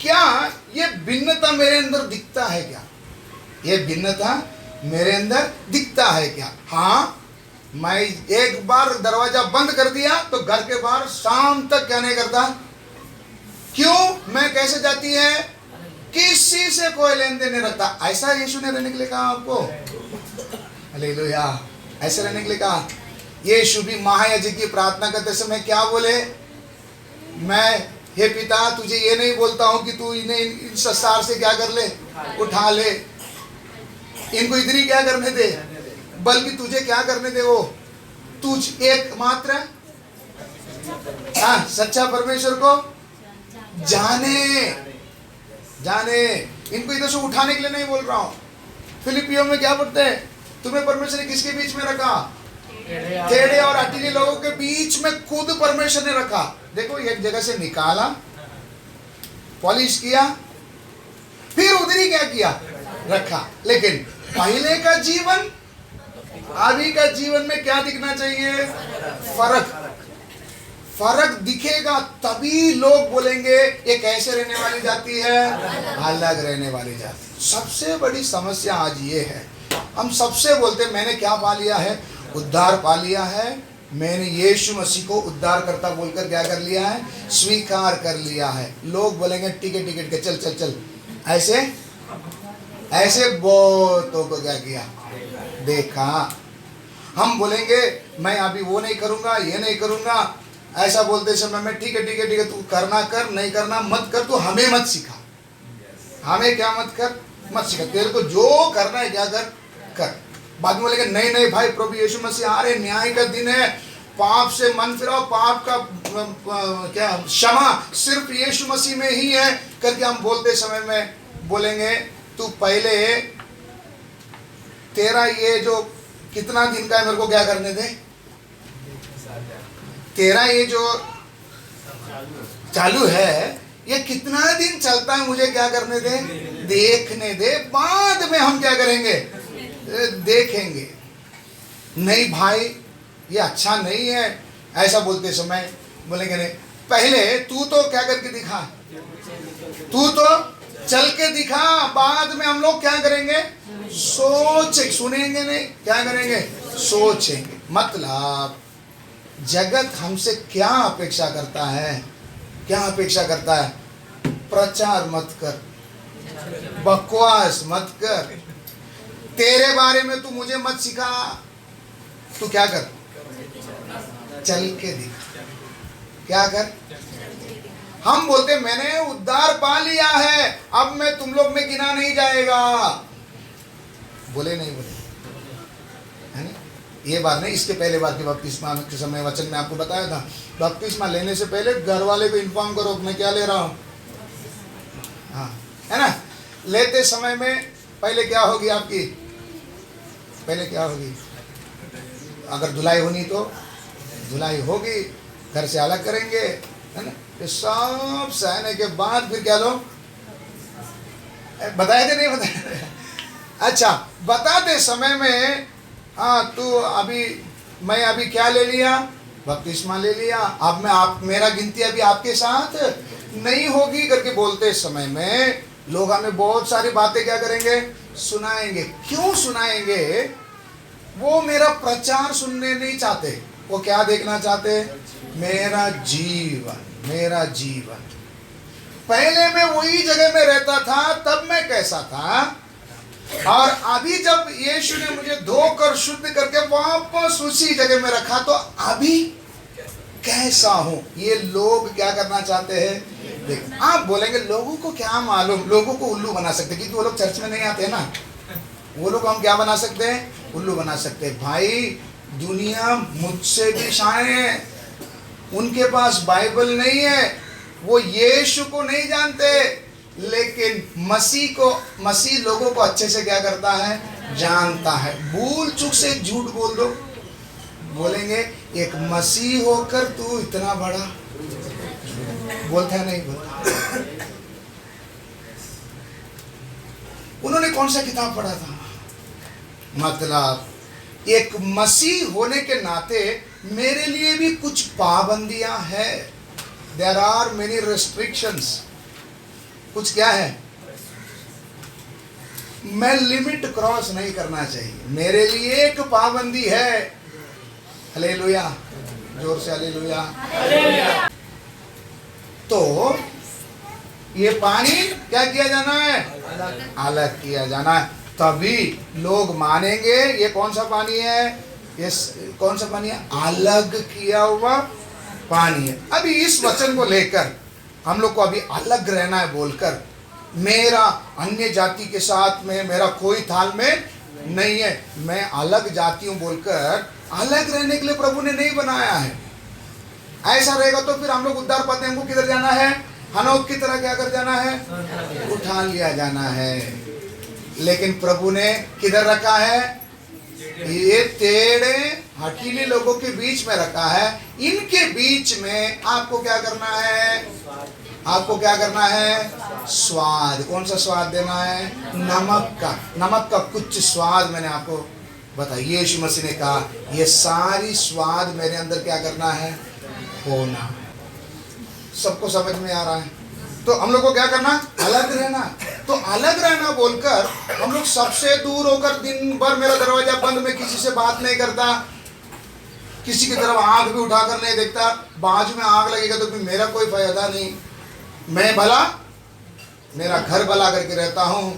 क्या ये भिन्नता मेरे अंदर दिखता है क्या? ये भिन्नता मेरे अंदर दिखता है क्या? हाँ, मैं एक बार दरवाजा बंद कर दिया तो घर के बाहर शाम तक क्या नहीं करता। क्यों? मैं कैसे जाती है? किसी से कोई लेन देन नहीं रखता। ऐसा यीशु ने रहने के लिए कहा आपको। हालेलुया, ऐसे रहने के लिए कहा। यीशु भी महायाजक की प्रार्थना करते समय क्या बोले? मैं हे पिता तुझे ये नहीं बोलता हूं कि तू इन्हें इन संसार से क्या कर ले, उठा ले, इनको इधर ही क्या करने दे, बल्कि तुझे क्या करने दे, वो तुझ एकमात्र सच्चा परमेश्वर को जाने। इनको इधर से उठाने के लिए नहीं बोल रहा हूं। फिलिपियों में क्या पढ़ते हैं? तुम्हें परमेश्वर ने किसके बीच में रखा? टेढ़े और अटीले लोगों के बीच में खुद परमेश्वर ने रखा। देखो, एक जगह से निकाला, पॉलिश किया, फिर उधर ही क्या किया, रखा। लेकिन पहले का जीवन अभी का जीवन में क्या दिखना चाहिए? फर्क दिखेगा, तभी लोग बोलेंगे ये कैसे रहने वाली जाती है, अलग रहने वाली जाती। सबसे बड़ी समस्या आज ये है, हम सबसे बोलते मैंने क्या पा लिया है? उद्धार पा लिया है, मैंने यीशु मसीह को उद्धार करता बोलकर क्या कर लिया है? स्वीकार कर लिया है। लोग बोलेंगे टिकट के चल चल चल, ऐसे बहुतों को क्या किया, देखा। हम बोलेंगे मैं अभी वो नहीं करूंगा, ये नहीं करूंगा। ऐसा बोलते समय में ठीक है तू करना कर, नहीं करना मत कर, तू हमें मत सिखा। हमें क्या मत कर, मत सिखा। तेरे को जो करना है क्या कर। बाद में बोलेंगे नहीं भाई, प्रभु यीशु मसीह आ रहे, न्याय का दिन है, पाप से मन फिराओ, पाप का क्या क्षमा सिर्फ यीशु मसीह में ही है करके हम बोलते समय में बोलेंगे तू पहले तेरा ये जो कितना दिन का है मेरे को क्या करने दे, तेरा ये जो चालू है ये कितना दिन चलता है मुझे क्या करने दे, देखने दे, बाद में हम क्या करेंगे, देखेंगे। नहीं भाई ये अच्छा नहीं है, ऐसा बोलते समय बोलेंगे नहीं, पहले तू तो क्या करके दिखा, तू तो चल के दिखा, बाद में हम लोग क्या करेंगे, सोचे, सुनेंगे नहीं, क्या करेंगे, सोचेंगे। मतलब जगत हमसे क्या अपेक्षा करता है, क्या अपेक्षा करता है? प्रचार मत कर, बकवास मत कर, तेरे बारे में तू मुझे मत सिखा, तू क्या कर, चल के दिखा, क्या कर। हम बोलते मैंने उद्धार पा लिया है, अब मैं तुम लोग में गिना नहीं जाएगा, बोले नहीं बोले, है ना? ये बात नहीं, इसके पहले बात की बपतिस्मा के समय वचन में आपको बताया था, बपतिस्मा लेने से पहले घर वाले को इन्फॉर्म करो मैं क्या ले रहा हूँ, हाँ, है ना? लेते समय में पहले क्या होगी आपकी, पहले क्या होगी, अगर धुलाई होनी तो धुलाई होगी, घर से अलग करेंगे, है ना? ये सब सहने के बाद फिर क्या लो, बताए थे नहीं बताए? अच्छा, बताते समय में हाँ तू अभी, मैं अभी क्या ले लिया, बपतिस्मा ले लिया, अब मैं आप मेरा गिनती अभी आपके साथ नहीं होगी करके बोलते समय में लोग हमें बहुत सारी बातें क्या करेंगे, सुनाएंगे। क्यों सुनाएंगे? वो मेरा प्रचार सुनने नहीं चाहते, वो क्या देखना चाहते, मेरा जीवन, मेरा जीवन। पहले मैं वही जगह में रहता था, तब मैं कैसा था, और अभी जब यीशु ने मुझे धोकर शुद्ध करके वापस उसी जगह में रखा तो अभी कैसा हूं, ये लोग क्या करना चाहते हैं। देख, आप बोलेंगे लोगों को क्या मालूम, लोगों को उल्लू बना सकते, क्योंकि वो लोग चर्च में नहीं आते ना, वो लोग हम क्या बना सकते हैं, उल्लू बना सकते हैं। भाई दुनिया मुझसे भी शान है, उनके पास बाइबल नहीं है, वो यीशु को नहीं जानते, लेकिन मसीह लोगों को अच्छे से क्या करता है, जानता है। भूल चूक से एक झूठ बोल दो, बोलेंगे एक मसीह होकर तू इतना बड़ा बोलता है, नहीं बोलता। उन्होंने कौन सा किताब पढ़ा था, मतलब एक मसीह होने के नाते मेरे लिए भी कुछ पाबंदियां हैं, देयर आर मेनी रेस्ट्रिक्शंस। कुछ क्या है, मैं लिमिट क्रॉस नहीं करना चाहिए। मेरे लिए एक पाबंदी है। हालेलुया, जोर से हालेलुया। तो ये पानी क्या किया जाना है? अलग किया जाना है, तभी लोग मानेंगे ये कौन सा पानी है, ये कौन सा पानी है? अलग किया हुआ पानी है। अभी इस वचन को लेकर हम लोग को अभी अलग रहना है बोलकर, मेरा अन्य जाति के साथ में मेरा कोई तालमेल नहीं है, मैं अलग जाति हूं बोलकर अलग रहने के लिए प्रभु ने नहीं बनाया है। ऐसा रहेगा तो फिर हम लोग उद्धार पाते, हमको किधर जाना है? हनोक की तरह क्या कर जाना है? उठा लिया जाना है। लेकिन प्रभु ने किधर रखा है? ये टेढ़े हठीले लोगों के बीच में रखा है। इनके बीच में आपको क्या करना है? आपको क्या करना है? स्वाद। कौन सा स्वाद देना है? नमक का। नमक का कुछ स्वाद मैंने आपको बताया। यीशु मसीह ने कहा ये सारी स्वाद मेरे अंदर क्या करना है? होना। सबको समझ में आ रहा है? तो हम लोग को क्या करना? अलग रहना। तो अलग रहना बोलकर हम लोग सबसे दूर होकर दिन भर मेरा दरवाजा बंद, में किसी से बात नहीं करता, किसी की तरफ आंख भी उठाकर नहीं देखता। बाजू में आग लगेगा तो भी मेरा कोई फायदा नहीं, मैं भला मेरा घर भला करके रहता हूं।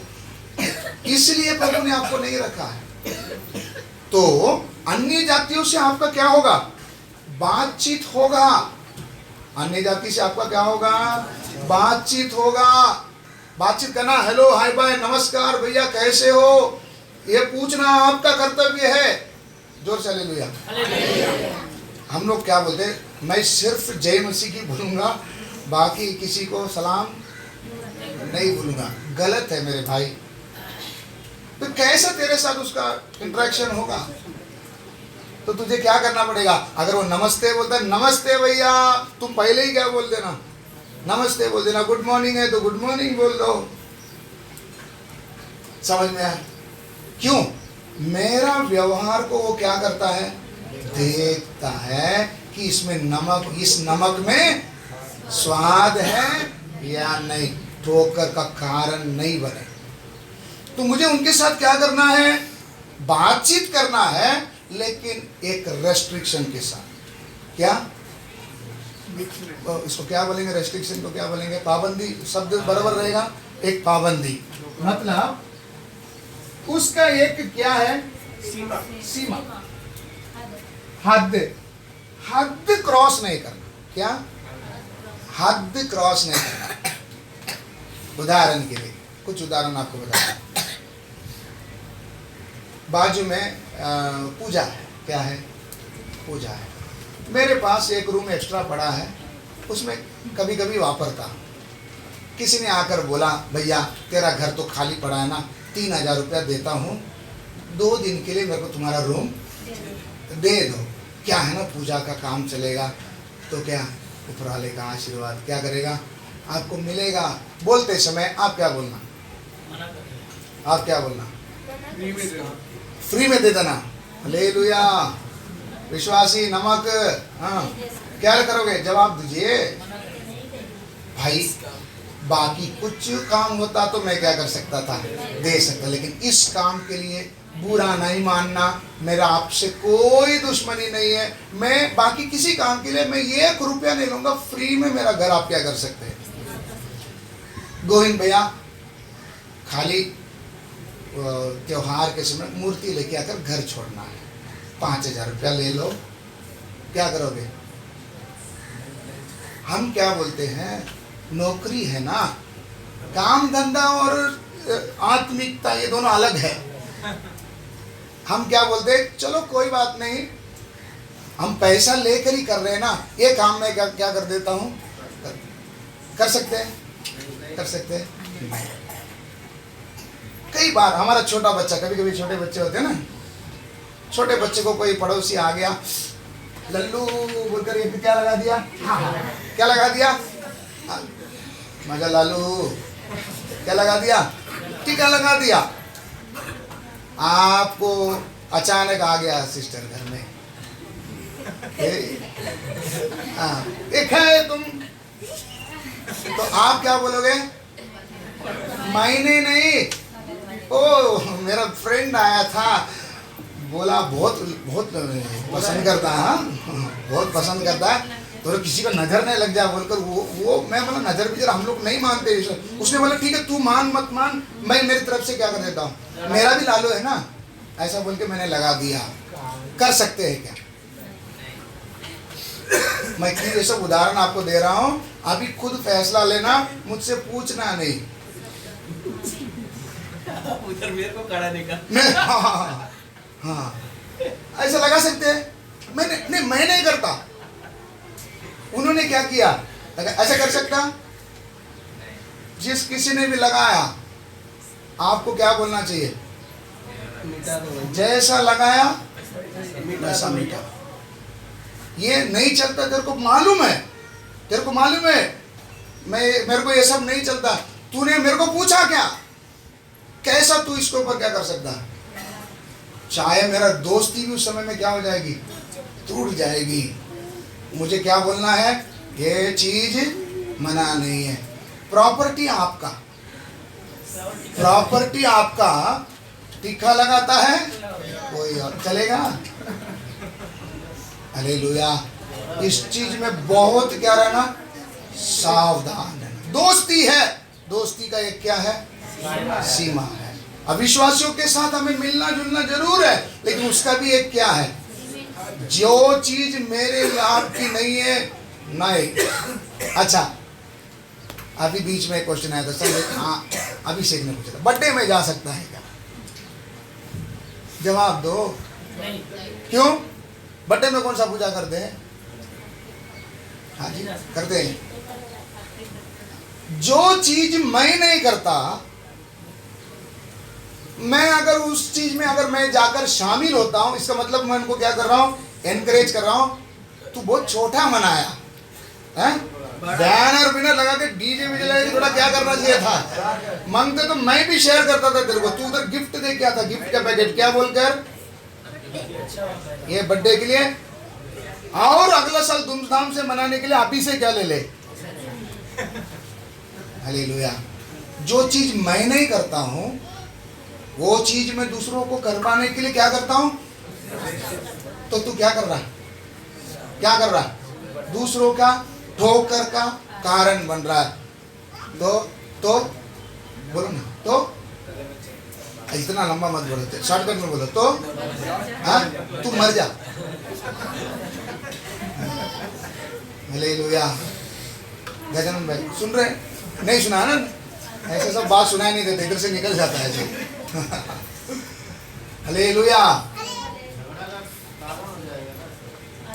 इसलिए प्रभु ने आपको नहीं रखा है। तो अन्य जातियों से आपका क्या होगा? बातचीत होगा। अन्य जाति से आपका क्या होगा? बातचीत होगा। बातचीत करना, हेलो, हाय बाय, नमस्कार भैया, कैसे हो, ये पूछना आपका कर्तव्य है। जोर से हालेलुया। हम लोग क्या बोलते हैं? मैं सिर्फ जय मसीह की बोलूंगा, बाकी किसी को सलाम नहीं बोलूंगा। गलत है मेरे भाई। तो कैसे तेरे साथ उसका इंटरेक्शन होगा? तो तुझे क्या करना पड़ेगा? अगर वो नमस्ते बोलता है, नमस्ते भैया, तुम पहले ही क्या बोल देना? नमस्ते बोल देना। गुड मॉर्निंग है तो गुड मॉर्निंग बोल दो। समझ में आया? क्यों? मेरा व्यवहार को वो क्या करता है? देखता है कि इसमें नमक, इस नमक में स्वाद है या नहीं, ठोकर का कारण नहीं बने। तो मुझे उनके साथ क्या करना है? बातचीत करना है, लेकिन एक रेस्ट्रिक्शन के साथ। क्या इसको क्या बोलेंगे? रेस्ट्रिक्शन को क्या बोलेंगे? पाबंदी। शब्द बराबर रहेगा। एक पाबंदी मतलब उसका एक क्या है? सीमा, हद। हद क्रॉस नहीं करना। क्या? हद क्रॉस नहीं करना। उदाहरण के लिए कुछ उदाहरण आपको बताता। बाजू में पूजा है। क्या है? पूजा है। मेरे पास एक रूम एक्स्ट्रा पड़ा है, उसमें कभी कभी वापरता हूँ। किसी ने आकर बोला, भैया तेरा घर तो खाली पड़ा है ना, 3000 रुपया देता हूँ, 2 दिन के लिए मेरे को तुम्हारा रूम दे दो। क्या है ना, पूजा का काम चलेगा तो क्या ऊपर वाले का आशीर्वाद क्या करेगा? आपको मिलेगा। बोलते समय आप क्या बोलना? आप क्या बोलना? फ्री में दे देना। हालेलुया। विश्वासी नमक, हाँ, क्या करोगे? जवाब दीजिए भाई। बाकी कुछ काम होता तो मैं क्या कर सकता था? दे सकता। लेकिन इस काम के लिए बुरा नहीं मानना, मेरा आपसे कोई दुश्मनी नहीं है। मैं बाकी किसी काम के लिए मैं 1 रुपया नहीं लूंगा, फ्री में मेरा घर आप क्या कर सकते हैं? गोविंद भैया खाली त्योहार के समय मूर्ति लेके आकर घर छोड़ना है, 5000 रुपया ले लो, क्या करोगे? हम क्या बोलते हैं? नौकरी है ना, काम धंधा और आत्मिकता ये दोनों अलग है। हम क्या बोलते हैं? चलो कोई बात नहीं, हम पैसा लेकर ही कर रहे हैं ना, ये काम मैं क्या कर देता हूँ। कर सकते हैं? कर सकते हैं। कई बार हमारा छोटा बच्चा, कभी कभी छोटे बच्चे होते हैं ना, छोटे बच्चे को कोई पड़ोसी आ गया, लल्लू बोलकर ये क्या लगा दिया? क्या लगा दिया? मजा लालू क्या लगा दिया? टीका लगा दिया। आपको अचानक आ गया सिस्टर घर में, एक है तुम, तो आप क्या बोलोगे? मैंने नहीं, ओ मेरा फ्रेंड आया था, बोला बहुत बहुत पसंद करता है, हाँ बहुत पसंद करता है, तो किसी को नजर नहीं लग जाए बोलकर वो मैं बोला नजर भी जरा हम लोग नहीं मानते। उसने बोला ठीक है तू मान मत मान, मैं मेरी तरफ से क्या कर देता हूँ, मेरा भी लालू है ना, ऐसा बोल के मैंने लगा दिया। कर सकते हैं क्या? मैं क्यों ये सब उदाहरण आपको दे रहा हूँ, अभी खुद फैसला लेना, मुझसे पूछना नहीं। उधर मेरे को खड़ा नहीं कर। हाँ ऐसा लगा सकते हैं, मैं नहीं करता। उन्होंने क्या किया, ऐसा कर सकता? जिस किसी ने भी लगाया आपको क्या बोलना चाहिए, जैसा लगाया वैसा मीठा। ये नहीं चलता, तेरे को मालूम है, तेरे को मालूम है मेरे को ये सब नहीं चलता, तूने मेरे को पूछा क्या, कैसा तू इसके ऊपर क्या कर सकता? चाहे मेरा दोस्ती भी उस समय में क्या हो जाएगी, टूट जाएगी। मुझे क्या बोलना है, ये चीज मना नहीं है। प्रॉपर्टी आपका, प्रॉपर्टी आपका, टीका लगाता है कोई और, चलेगा? हालेलुया। इस चीज में बहुत क्या रहना, सावधान रहना। दोस्ती है, दोस्ती का एक क्या है, सीमा है। अविश्वासियों के साथ हमें मिलना जुलना जरूर है, लेकिन उसका भी एक क्या है, जो चीज मेरे लाभ की नहीं है नहीं। अच्छा अभी बीच में एक क्वेश्चन आया था सर, हाँ अभिषेक ने पूछा था बर्थडे में जा सकता है क्या? जवाब दो। नहीं। क्यों? बर्थडे में कौन सा पूजा करते हैं? हाँ जी करते हैं। जो चीज मैं नहीं करता, मैं अगर उस चीज में अगर मैं जाकर शामिल होता हूं, इसका मतलब मैं उनको क्या कर रहा हूं, एनकरेज कर रहा हूं। तू बहुत छोटा मनाया है, बैनर बिनर लगा के डीजे भी लगा के थोड़ा क्या करना चाहिए था, मांगते तो मैं भी शेयर करता था तेरे को। तू उधर गिफ्ट दे, क्या था गिफ्ट का पैकेट, क्या बोलकर ये बर्थडे के लिए, और अगला साल धूमधाम से मनाने के लिए आप ही से क्या ले ले। हालेलुया। जो चीज मैं नहीं करता हूं वो चीज मैं दूसरों को करवाने के लिए क्या करता हूं। तो तू क्या कर रहा है, क्या कर रहा है, दूसरों का ठोकर का कारण बन रहा है। तो बोलो ना, तो इतना लंबा मत बोलो, शॉर्टकट में बोलो। तो हाँ तू मर जा। हालेलुया। गजानन भाई सुन रहे, नहीं सुना ना, ऐसे सब बात सुनाई नहीं देते, इधर से निकल जाता है ऐसे। हालेलुया।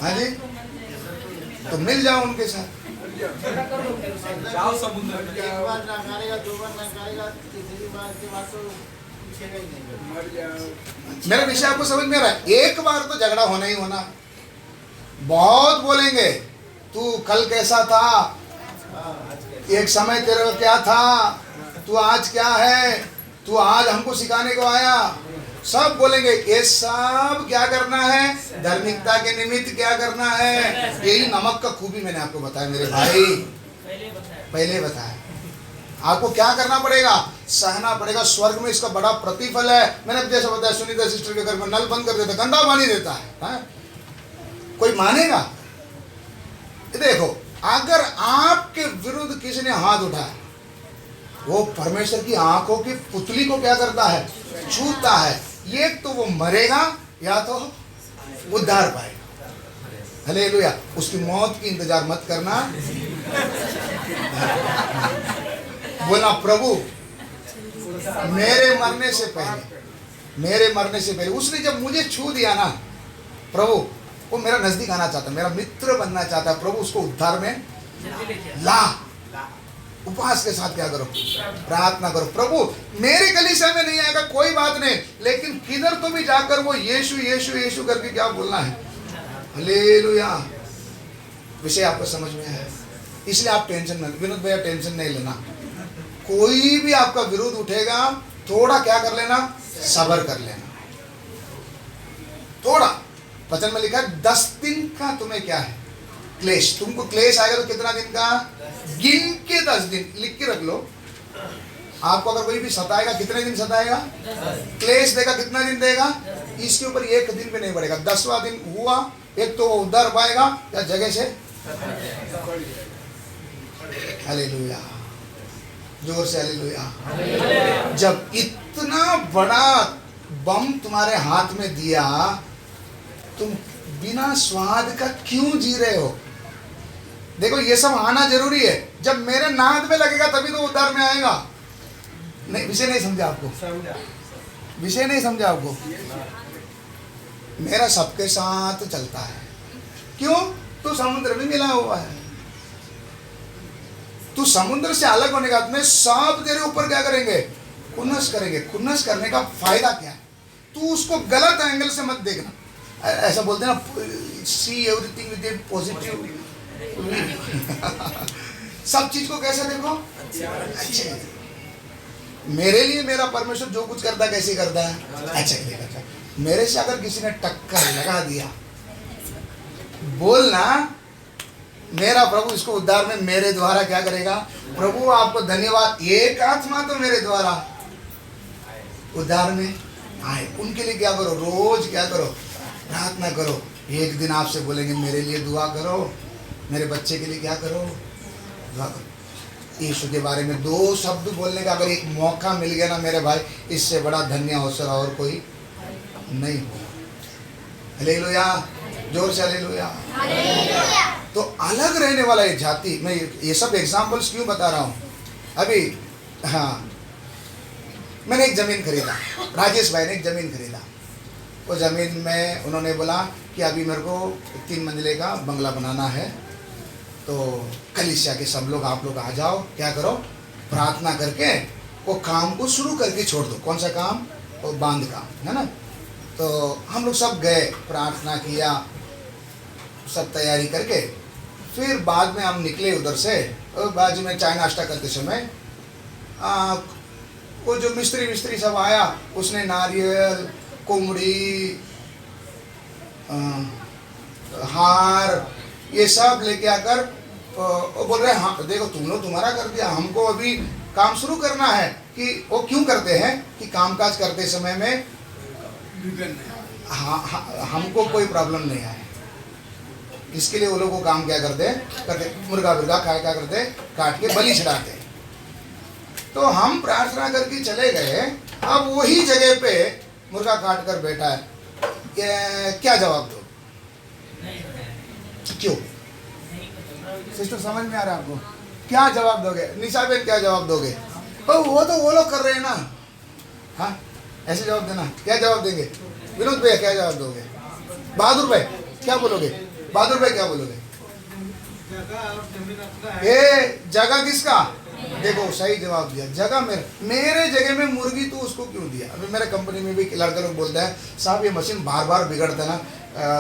हाँ जी, तो मिल जाओ उनके साथ। जाओ समुद्र में, एक बार नकारेगा, दो बार नकारेगा, तीसरी बार के बाद तो पूछेगा ही नहीं। मर जाओ। मेरा विषय आपको समझ में आ रहा है? एक बार तो झगड़ा होना ही होना। बहुत बोलेंगे, तू कल कैसा था, एक समय तेरे को क्या था, तू आज क्या है, तू आज हमको सिखाने को आया, सब बोलेंगे। ये सब क्या करना है, धार्मिकता के निमित्त क्या करना है। यही नमक का खूबी मैंने आपको बताया मेरे भाई, पहले बताया। आपको क्या करना पड़ेगा, सहना पड़ेगा। स्वर्ग में इसका बड़ा प्रतिफल है। मैंने जैसा बताया, सुनीता सिस्टर के घर में नल बंद कर देता, गंदा पानी देता है, कोई मानेगा? देखो, अगर आपके विरुद्ध किसी ने हाथ उठाया, वो परमेश्वर की आंखों की पुतली को क्या करता है, छूता है। ये तो वो मरेगा या तो उद्धार पाएगा। हालेलुया। उसकी मौत की इंतजार मत करना। बोला प्रभु मेरे मरने से पहले उसने जब मुझे छू दिया ना, प्रभु वो मेरा नजदीक आना चाहता, मेरा मित्र बनना चाहता है। प्रभु उसको उद्धार में ला। उपवास के साथ क्या करो, प्रार्थना करो। प्रभु मेरे कलीसिया में नहीं आएगा कोई बात नहीं, लेकिन किधर तो भी जाकर वो यीशु यीशु यीशु करके क्या बोलना है। हालेलुया। विषय आपको समझ में आया, इसलिए आप टेंशन नहीं, विनोद भैया टेंशन नहीं लेना। कोई भी आपका विरोध उठेगा, थोड़ा क्या कर लेना, सब्र कर लेना। थोड़ा, वचन में लिखा है 10 दिन का तुम्हें क्या है, क्लेश। तुमको क्लेश आएगा तो कितना दिन का, गिन के 10 दिन लिख के रख लो। आपको अगर कोई भी सताएगा कितने दिन सताएगा? क्लेश देगा कितना दिन देगा? इसके ऊपर एक दिन भी नहीं बढ़ेगा। 10वां दिन हुआ, एक तो वो उद्धार पाएगा या जगह से। हालेलुया, जोर से हालेलुया। जब इतना बड़ा बम तुम्हारे हाथ में दिया, तुम बिना स्वाद का क्यों जी रहे हो? देखो ये सब आना जरूरी है। जब मेरे नाद में लगेगा तभी तो उद्धार में आएगा। नहीं, विषय नहीं समझा आपको? विषय नहीं समझा आपको? मेरा सबके साथ चलता है। क्यों? तू समुद्र में मिला हुआ है। तू समुद्र से अलग होने का में सब तेरे ऊपर क्या करेंगे? खुन्नस करेंगे। खुन्नस करने का फायदा क्या है? तू उसको गलत एंगल से मत देखना। ऐसा बोलते हैं ना, see everything with A positive. सब चीज को कैसे देखो? अच्छे। मेरे लिए मेरा परमेश्वर जो कुछ करता है कैसे करता है? अच्छा के लिए करता है। मेरे से अगर किसी ने टक्कर लगा दिया, बोलना मेरा प्रभु इसको उद्धार में मेरे द्वारा क्या करेगा? प्रभु आपको धन्यवाद, एक आत्मा तो मेरे द्वारा उद्धार में आए। उनके लिए क्या करो? रोज क्या करो? प्रार्थना करो। एक दिन आपसे बोलेंगे मेरे लिए दुआ करो, मेरे बच्चे के लिए क्या करो? दुआ करो। यीशु के बारे में 2 शब्द बोलने का अगर एक मौका मिल गया ना मेरे भाई, इससे बड़ा धन्य अवसर और कोई नहीं हो। हालेलुया, जोर से हालेलुया। तो अलग रहने वाला ये जाति, मैं ये सब एग्जाम्पल्स क्यों बता रहा हूँ? अभी हाँ, मैंने एक ज़मीन खरीदा, राजेश भाई ने एक ज़मीन खरीदा। वो ज़मीन में उन्होंने बोला कि अभी मेरे को 3 मंजिले का बंगला बनाना है, तो कलीसिया के सब लोग आप लोग आ जाओ, क्या करो? प्रार्थना करके वो काम को शुरू करके छोड़ दो। कौन सा काम? वो बांध काम है ना। तो हम लोग सब गए, प्रार्थना किया, सब तैयारी करके फिर बाद में हम निकले उधर से। और बाजू में चाय नाश्ता करते समय वो जो मिस्त्री सब आया, उसने नारियल, कोमड़ी, हार, ये सब लेके आकर वो बोल रहे हैं हाँ देखो तुमने तुम्हारा कर दिया, हमको अभी काम शुरू करना है। कि वो क्यों करते हैं कि कामकाज करते समय में हमको कोई प्रॉब्लम नहीं आए, इसके लिए वो लोग वो काम क्या करते मुर्गा क्या करते? काट के बलि चढ़ाते। तो हम प्रार्थना करके चले गए। अब वही जगह पे मुर्गा काट कर बैठा है, क्या जवाब दो? क्यों? सिस्टर समझ में आ रहा है आपको? क्या जवाब दोगे? निशा बेन क्या जवाब दोगे? वो तो वो लोग कर रहे हैं ना। हाँ, ऐसे जवाब देना। क्या जवाब देंगे? विनोद भैया क्या जवाब दोगे? बहादुर भाई क्या बोलोगे? बहादुर भाई क्या बोलोगे? ये जगह किसका? देखो सही जवाब दिया, जगह मेरे जगह में मुर्गी तो उसको क्यों दिया? अभी मेरे कंपनी में भी लड़का लोग बोलता है साहब ये मशीन बार बार बिगड़ता है ना,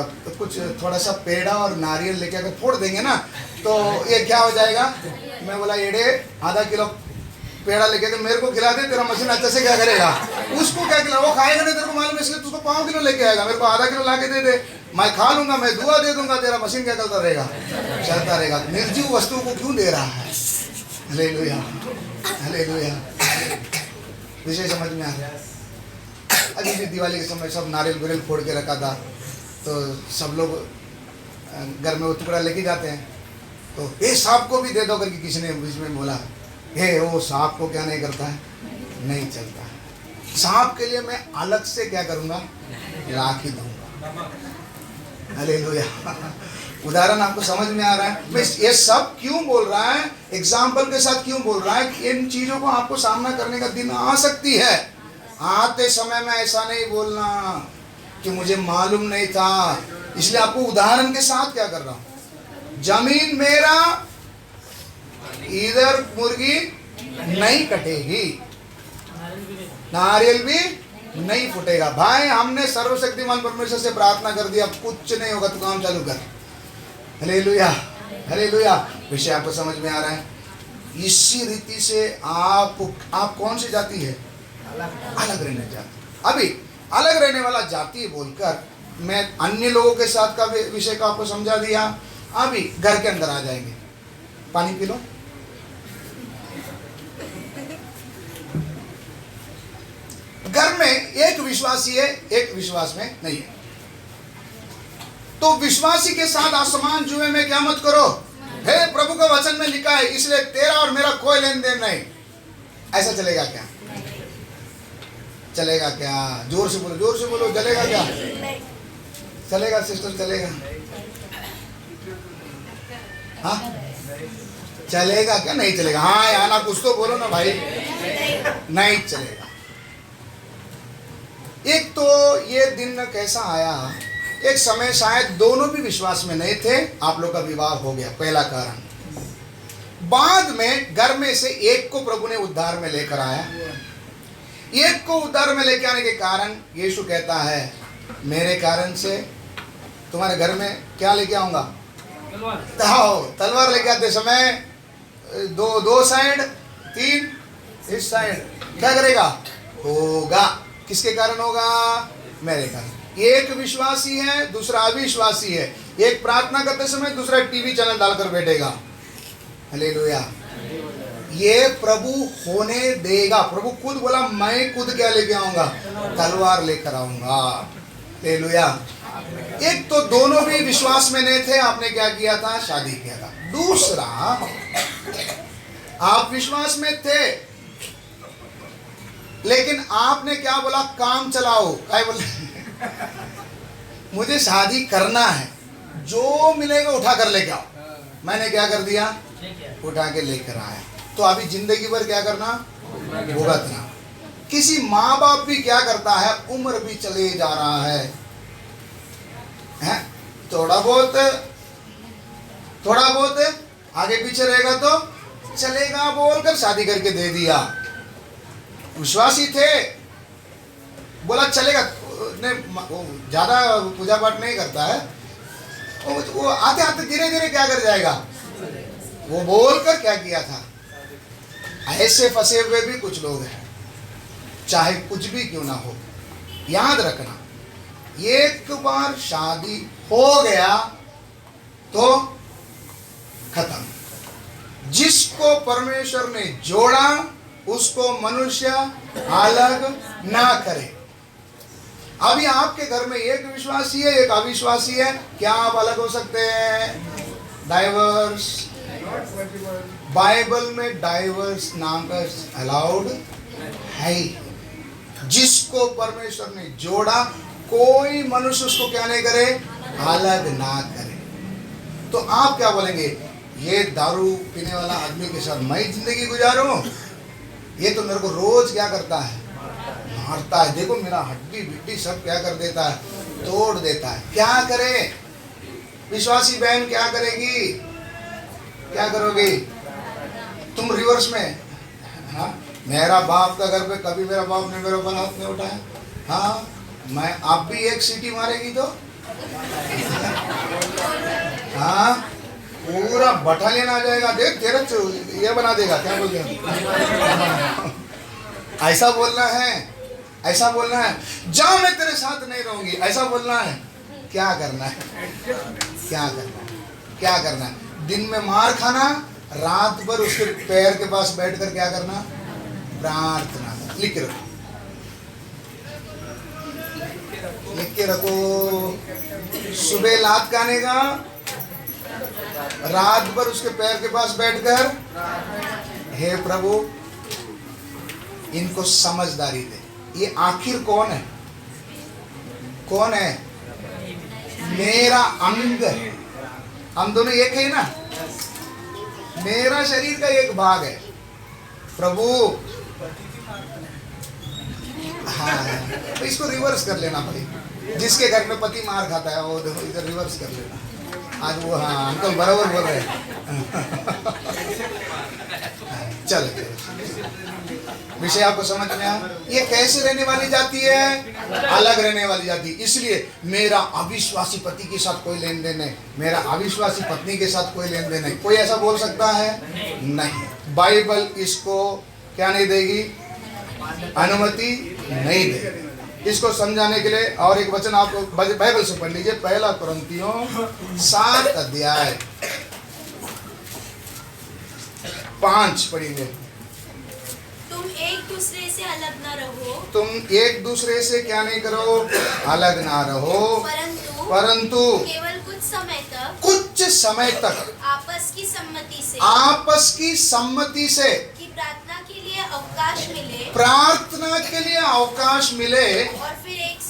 तो कुछ थोड़ा सा पेड़ा और नारियल लेके अगर फोड़ देंगे ना तो ये क्या हो जाएगा? मैं बोला एड़े आधा किलो पेड़ा लेके तो मेरे को खिला दे, तेरा मशीन अच्छे से क्या करेगा? उसको क्या खिला? वो खाएगा नहीं, तेरे को मालूम है, इसलिए उसको 5 किलो लेके आएगा, मेरे को आधा किलो ला के दे दे, मैं खा लूंगा, मैं दुआ दे दूंगा, तेरा मशीन क्या करता रहेगा? चलता रहेगा। निर्जीव वस्तु को क्यों दे रहा है? Hallelujah, hallelujah. विषय समझ में आ रहा है? अभी भी दिवाली के समय सब नारियल फोड़ के रखा था, तो सब लोग घर में वो टुकड़ा लेके जाते हैं, तो ये सांप को भी दे दो करके किसी ने बीच में बोला। हे वो सांप को क्या नहीं करता है? नहीं चलता है। सांप के लिए मैं अलग से क्या करूँगा? राखी दूंगा। हालेलुया। उदाहरण आपको समझ में आ रहा है? मैं ये सब क्यों बोल रहा है, एग्जाम्पल के साथ क्यों बोल रहा है कि इन चीज़ों को आपको सामना करने का दिन आ सकती है। आते समय में ऐसा नहीं बोलना कि मुझे मालूम नहीं था, इसलिए आपको उदाहरण के साथ क्या कर रहा हूँ। जमीन मेरा, इधर मुर्गी नहीं कटेगी, नारियल भी नहीं फूटेगा। भाई हमने सर्वशक्तिमान परमेश्वर से प्रार्थना कर दिया, कुछ नहीं होगा, तो काम चालू कर। Hallelujah, hallelujah. विषय आपको समझ में आ रहा है? इसी रीति से आप कौन सी जाति है? अलग रहने जाति। अभी अलग रहने वाला जाति बोलकर मैं अन्य लोगों के साथ का विषय को आपको समझा दिया। अभी घर के अंदर आ जाएंगे। पानी पी लो। घर में एक विश्वासी है, एक विश्वास में नहीं है। तो विश्वासी के साथ आसमान जुए में क्या मत करो। हे प्रभु का वचन में लिखा है, इसलिए तेरा और मेरा कोई लेन देन नहीं। ऐसा चलेगा क्या? चलेगा क्या? जोर से बोलो, जोर से बोलो, चलेगा क्या? चलेगा सिस्टर, चलेगा? हाँ चलेगा क्या? नहीं चलेगा। हाँ या ना कुछ तो बोलो ना भाई। नहीं चलेगा। एक तो ये दिन कैसा आया, एक समय शायद दोनों भी विश्वास में नहीं थे, आप लोग का विवाह हो गया, पहला कारण। बाद में घर में से एक को प्रभु ने उद्धार में लेकर आया। एक को उद्धार में लेकर आने के कारण यीशु कहता है, मेरे कारण से तुम्हारे घर में क्या लेके आऊंगा? तलवार लेके आते समय दो साइड, तीन इस साइड। क्या करेगा? होगा। किसके कारण होगा? मेरे कारण। एक विश्वासी है, दूसरा अविश्वासी है। एक प्रार्थना करते समय, दूसरा टीवी चैनल डालकर बैठेगा। हालेलुया। ये प्रभु होने देगा। प्रभु खुद बोला, मैं खुद क्या लेके आऊंगा? तलवार लेकर आऊंगा। हालेलुया। एक तो दोनों भी विश्वास में नहीं थे, आपने क्या किया था? शादी किया था। दूसरा, आप विश्वास में थे लेकिन आपने क्या बोला? काम चलाओ। क्या बोले? मुझे शादी करना है, जो मिलेगा उठा कर लेके आओ। मैंने क्या कर दिया? उठा के लेकर आया। तो अभी जिंदगी भर क्या करना? भुगतना। किसी माँ बाप भी क्या करता है, उम्र भी चले जा रहा है, थोड़ा बहुत आगे पीछे रहेगा तो चलेगा बोलकर शादी करके दे दिया। विश्वासी थे, बोला चलेगा। वो ज्यादा पूजा पाठ नहीं करता है, वो आते आते धीरे धीरे क्या कर जाएगा, वो बोलकर क्या किया था। ऐसे फंसे हुए भी कुछ लोग हैं, चाहे कुछ भी क्यों ना हो। याद रखना, एक बार शादी हो गया तो खत्म। जिसको परमेश्वर ने जोड़ा उसको मनुष्य अलग ना करे। अभी आपके घर में एक विश्वासी है, एक अविश्वासी है, क्या आप अलग हो सकते हैं? डाइवर्स, बाइबल में डाइवर्स नाम का अलाउड है। जिसको परमेश्वर ने जोड़ा, कोई मनुष्य उसको क्या नहीं करे, अलग ना करे। तो आप क्या बोलेंगे? ये दारू पीने वाला आदमी के साथ मैं जिंदगी गुजारूं? ये तो मेरे को रोज क्या करता है, मारता है। देखो मेरा हड्डी बिड्डी सब क्या कर देता है, तोड़ देता है। क्या करे? विश्वासी बहन क्या करेगी? क्या करोगी तुम? रिवर्स में। हाँ, मेरा बाप का घर पे कभी मेरा बाप ने मेरे ऊपर हाथ नहीं उठाया। हाँ, मैं आप भी एक सीटी मारेगी तो हाँ, पूरा बटालियन आ जाएगा। देख तेरा ये बना देगा। क्या बोलते हैं? ऐसा बोलना है, ऐसा बोलना है। जाओ मैं तेरे साथ नहीं रहूंगी, ऐसा बोलना है। क्या करना है? क्या करना है? क्या करना है? दिन में मार खाना, रात भर उसके पैर के पास बैठकर क्या करना? प्रार्थना। लिख के रखो, लिख के रखो। सुबह लात खाने का, रात भर उसके पैर के पास बैठकर, हे प्रभु इनको समझदारी दे। ये आखिर कौन है? कौन है? मेरा अंग। हम दोनों एक है ना, मेरा शरीर का एक भाग है। प्रभु हाँ, तो इसको रिवर्स कर लेना भाई। जिसके घर में पति मार खाता है वो इधर रिवर्स कर लेना। आज वो हाँ अंकल बराबर बोल रहे हैं। चलो, विषय आपको समझ में आया? ये कैसे रहने वाली जाती है? अलग रहने वाली जाती। इसलिए मेरा अविश्वासी पति के साथ कोई लेन देन नहीं, मेरा अविश्वासी पत्नी के साथ कोई लेन देन नहीं। कोई ऐसा बोल सकता है? नहीं। बाइबल इसको क्या नहीं देगी? अनुमति नहीं देगी। इसको समझाने के लिए और एक वचन आपको बाइबल से पढ़ लीजिए। पहला कुरिन्थियों 7 अध्याय 5 पढ़ेंगे। तो तुम एक दूसरे से अलग न रहो, तुम एक दूसरे से क्या नहीं करो, अलग ना रहो, परंतु केवल कुछ समय तक आपस की सम्मति से कि प्रार्थना के लिए अवकाश मिले, और फिर एक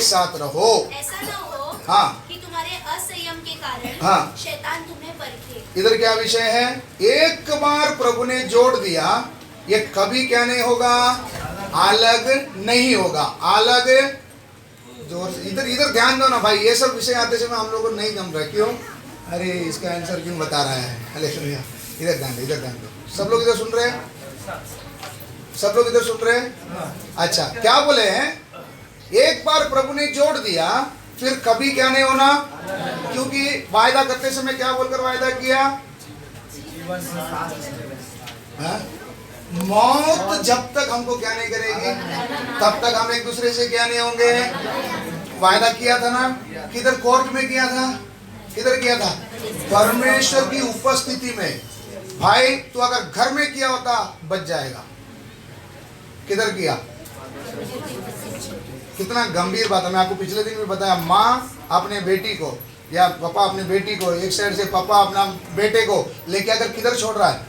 साथ रहो। ऐसा न हो हाँ। कि तुम्हारे असंयम के कारण हाँ। शैतान तुम्हें परखे। इधर क्या विषय है, एक बार प्रभु ने जोड़ दिया, ये कभी क्या नहीं होगा, अलग नहीं होगा। अलग जोर से इधर ध्यान दो ना भाई, ये सब विषय आते समय हम लोग को नहीं जम रहा। क्यों? अरे इसका आंसर क्यों बता रहा है, हालेलुया। इधर ध्यान दो, सब लोग इधर सुन रहे हैं, सब लोग इधर सुन रहे हैं। अच्छा, क्या बोले हैं, एक बार प्रभु ने जोड़ दिया, फिर कभी क्या नहीं होना, क्योंकि वायदा करते समय क्या बोलकर वायदा किया, मौत जब तक हमको क्या नहीं करेगी तब तक हम एक दूसरे से क्या नहीं होंगे। वायदा किया था ना, किधर कोर्ट में किया था, किधर किया था, परमेश्वर की उपस्थिति में। भाई तू अगर घर में किया होता बच जाएगा, किधर किया। कितना गंभीर बात है, मैं आपको पिछले दिन भी बताया। माँ अपने बेटी को या पापा अपने बेटी को, एक साइड से पापा अपना बेटे को लेके अगर किधर छोड़ रहा है,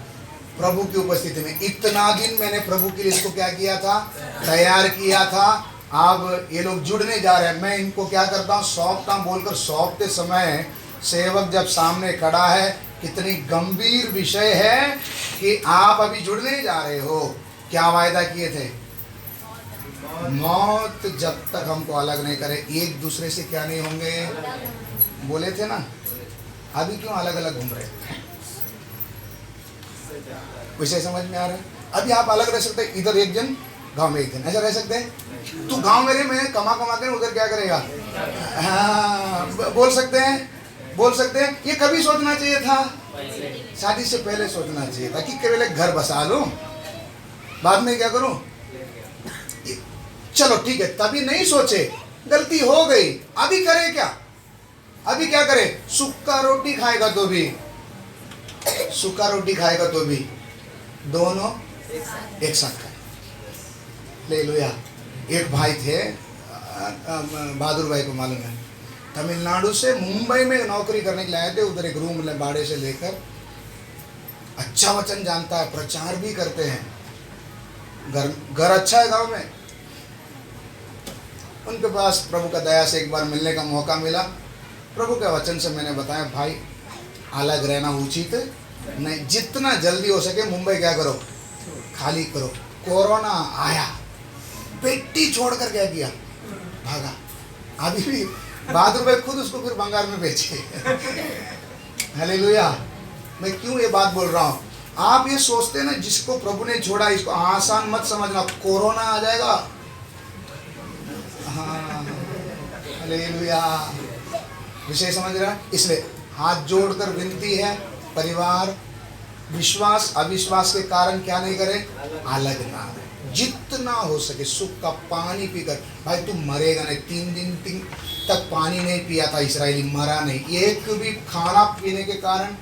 प्रभु की उपस्थिति में। इतना दिन मैंने प्रभु के लिए इसको क्या किया था, तैयार किया था। अब ये लोग जुड़ने जा रहे हैं, मैं इनको क्या करता हूँ, सौंपता हूँ। बोलकर सौंपते समय सेवक जब सामने खड़ा है, कितनी गंभीर विषय है कि आप अभी जुड़ने जा रहे हो। क्या वायदा किए थे, मौत जब तक हमको अलग नहीं करे, एक दूसरे से क्या नहीं होंगे, बोले थे ना। अभी क्यों अलग अलग घूम रहे हैं, विषय समझ में आ रहा है। अभी आप अलग रह सकते हैं, इधर एक जन गांव में एक जन, ऐसा रह सकते हैं। तू गांव मेरे में कमा के उधर क्या करेगा, हाँ बोल सकते हैं। ये कभी सोचना चाहिए था, शादी से पहले सोचना चाहिए था कि केवल एक घर बसा लूं, बाद में क्या करूं। चलो ठीक है, तभी नहीं सोचे, गलती हो गई। अभी करे क्या, अभी क्या करे, सूखा रोटी खाएगा तो भी, दोनों एक साथ खाए। ले लो या एक भाई थे, बहादुर भाई को मालूम है, तमिलनाडु से मुंबई में नौकरी करने के लिए आए थे। उधर एक रूम भाड़े से लेकर, अच्छा वचन जानता है, प्रचार भी करते हैं, घर अच्छा है गांव में। उनके पास प्रभु का दया से एक बार मिलने का मौका मिला। प्रभु के वचन से मैंने बताया, भाई अलग रहना उचित नहीं, जितना जल्दी हो सके मुंबई क्या करो, खाली करो। कोरोना आया, बेटी छोड़कर क्या किया, भागा। अभी भी बहादुर भाई खुद उसको फिर बंगाल में बेचे। हालेलुया। मैं क्यों ये बात बोल रहा हूँ, आप ये सोचते ना जिसको प्रभु ने छोड़ा इसको आसान मत समझना, कोरोना आ जाएगा। हाँ हालेलुया, विषय समझ रहा है। इसलिए हाथ जोड़कर विनती है, परिवार विश्वास अविश्वास के कारण क्या नहीं करे, अलग ना रहे। जितना हो सके सुख का पानी पीकर, भाई तू मरेगा नहीं। 3 दिन तक पानी नहीं पिया था इस्राएली, मरा नहीं। एक भी खाना पीने के कारण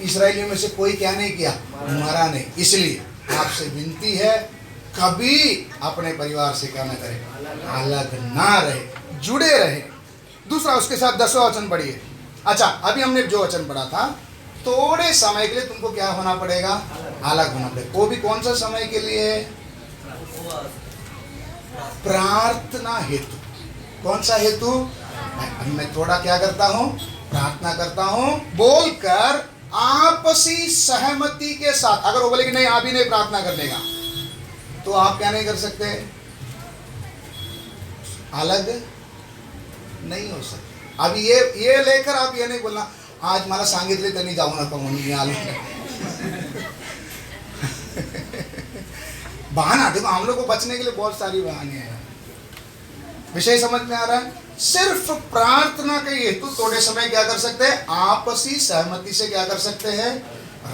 इस्राएलियों में से कोई क्या नहीं किया, मरा नहीं। इसलिए आपसे विनती है, कभी अपने परिवार से क्या न करें, अलग ना रहे, जुड़े रहे। दूसरा उसके साथ 10वां वचन पढ़िए। अच्छा, अभी हमने जो वचन पढ़ा था, थोड़े समय के लिए तुमको क्या होना पड़ेगा, अलग होना पड़ेगा। वो भी कौन सा समय के लिए, प्रार्थना हेतु। कौन सा हेतु, अभी मैं थोड़ा क्या करता हूँ, प्रार्थना करता हूँ, बोलकर आपसी सहमति के साथ। अगर वो बोले कि नहीं आप ही नहीं प्रार्थना करने का, तो आप क्या नहीं कर सकते, अलग नहीं हो सकते। अभी ये लेकर आप ये नहीं बोलना आज मला सांगितले त्यांनी जाऊ नका म्हणून मी आलो। बहाना, देखो हम लोग को बचने के लिए बहुत सारी बहाने हैं। विषय समझ में आ रहा है। सिर्फ प्रार्थना के हेतु थोड़े समय क्या कर सकते हैं, आपसी सहमति से क्या कर सकते हैं,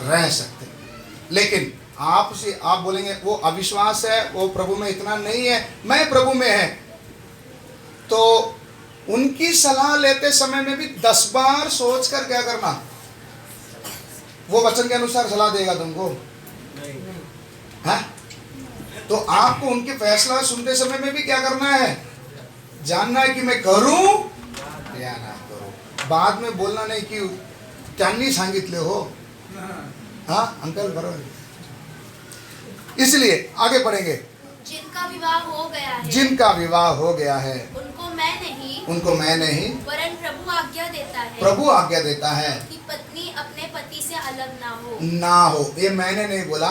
रह सकते हैं। लेकिन आपसे आप बोलेंगे वो अविश्वास है, वो प्रभु में इतना नहीं है, मैं प्रभु में है, तो उनकी सलाह लेते समय में भी 10 बार सोचकर क्या करना। वो वचन के अनुसार सलाह देगा तुमको, हाँ तो आपको उनके फैसला सुनते समय में भी क्या करना है, जानना है कि मैं करूं या ना करूं। बाद में बोलना नहीं कि त्यांनी सांगितले हो, हाँ अंकल बरोबर। इसलिए आगे बढ़ेंगे। जिनका विवाह हो गया है, जिनका विवाह हो गया है उनको मैं नहीं वरन प्रभु आज्ञा देता है, प्रभु आज्ञा देता है कि पत्नी अपने पति से अलग ना ना हो। ये मैंने नहीं बोला,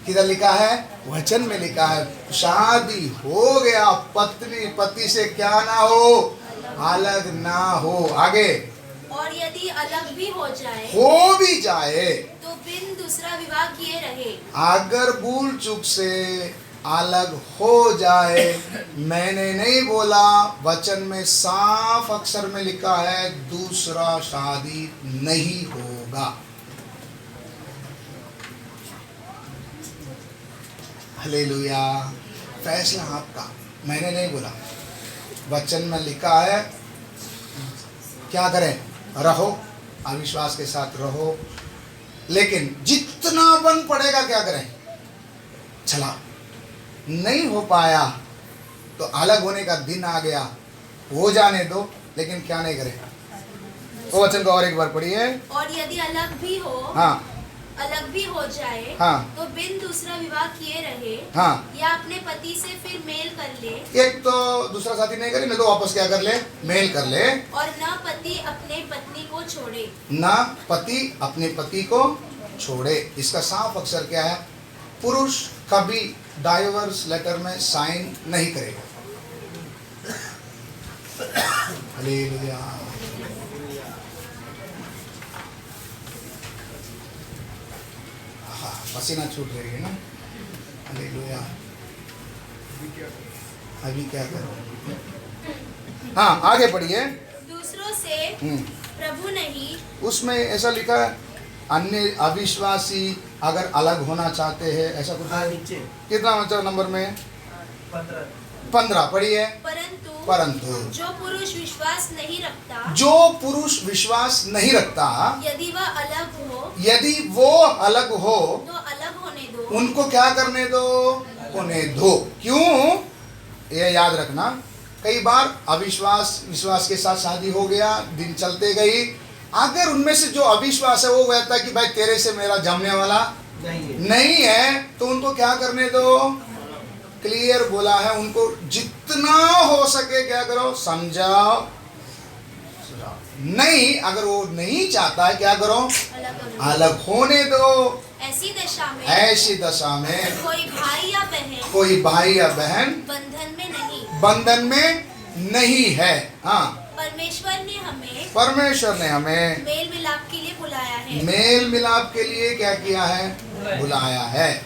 किधर लिखा है, वचन में लिखा है। शादी हो गया, पत्नी पति से क्या ना हो, अलग ना हो। आगे, और यदि अलग भी हो भी जाए तो बिन दूसरा विवाह किए रहे। अगर भूल चूक से अलग हो जाए, मैंने नहीं बोला, वचन में साफ अक्षर में लिखा है दूसरा शादी नहीं होगा। हालेलुया। फैसला आपका, मैंने नहीं बोला, वचन में लिखा है। क्या करें, रहो, अविश्वास के साथ रहो, लेकिन जितना बन पड़ेगा क्या करें, चला। नहीं हो पाया तो अलग होने का दिन आ गया, हो जाने दो, लेकिन क्या नहीं करें। वो वचन को और एक बार पढ़िए। और यदि अलग भी हो जाए, हाँ, तो बिन दूसरा विवाह किए रहे, हाँ, या अपने पति से फिर मेल कर ले। एक तो दूसरा साथी नहीं करे, नहीं तो वापस क्या कर ले, मेल कर ले। और न पति अपने पत्नी को छोड़े, ना पति अपने पति को छोड़े। इसका साफ अक्षर क्या है, पुरुष कभी डाइवोर्स लेटर में साइन नहीं करेगा। हालेलुया। हाँ, पसीना छूट रही है ना। हालेलुया। अभी क्या करो। हाँ, आगे पढ़िए। दूसरों से प्रभु नहीं, उसमें ऐसा लिखा है, अन्य अविश्वासी अगर अलग होना चाहते हैं, ऐसा कुछ है। नीचे कितना मतलब नंबर में, 15 पढ़िए। परंतु जो पुरुष विश्वास नहीं रखता, यदि वो अलग हो तो अलग होने दो। उनको क्या करने दो, होने दो। क्यों, ये याद रखना। कई बार विश्वास के साथ शादी हो गया, दिन चलते गई, अगर उनमें से जो अविश्वास है वो कहता है कि भाई तेरे से मेरा जमने वाला नहीं है, तो उनको क्या करने दो। क्लियर बोला है, उनको जितना हो सके क्या करो, समझाओ। नहीं, अगर वो नहीं चाहता है क्या करो, अलग होने दो। ऐसी दशा में कोई भाई या बहन बंधन में नहीं है। हाँ, परमेश्वर ने हमें मेल मिलाप के लिए बुलाया है। मेल मिलाप के लिए क्या किया है, बुलाया है।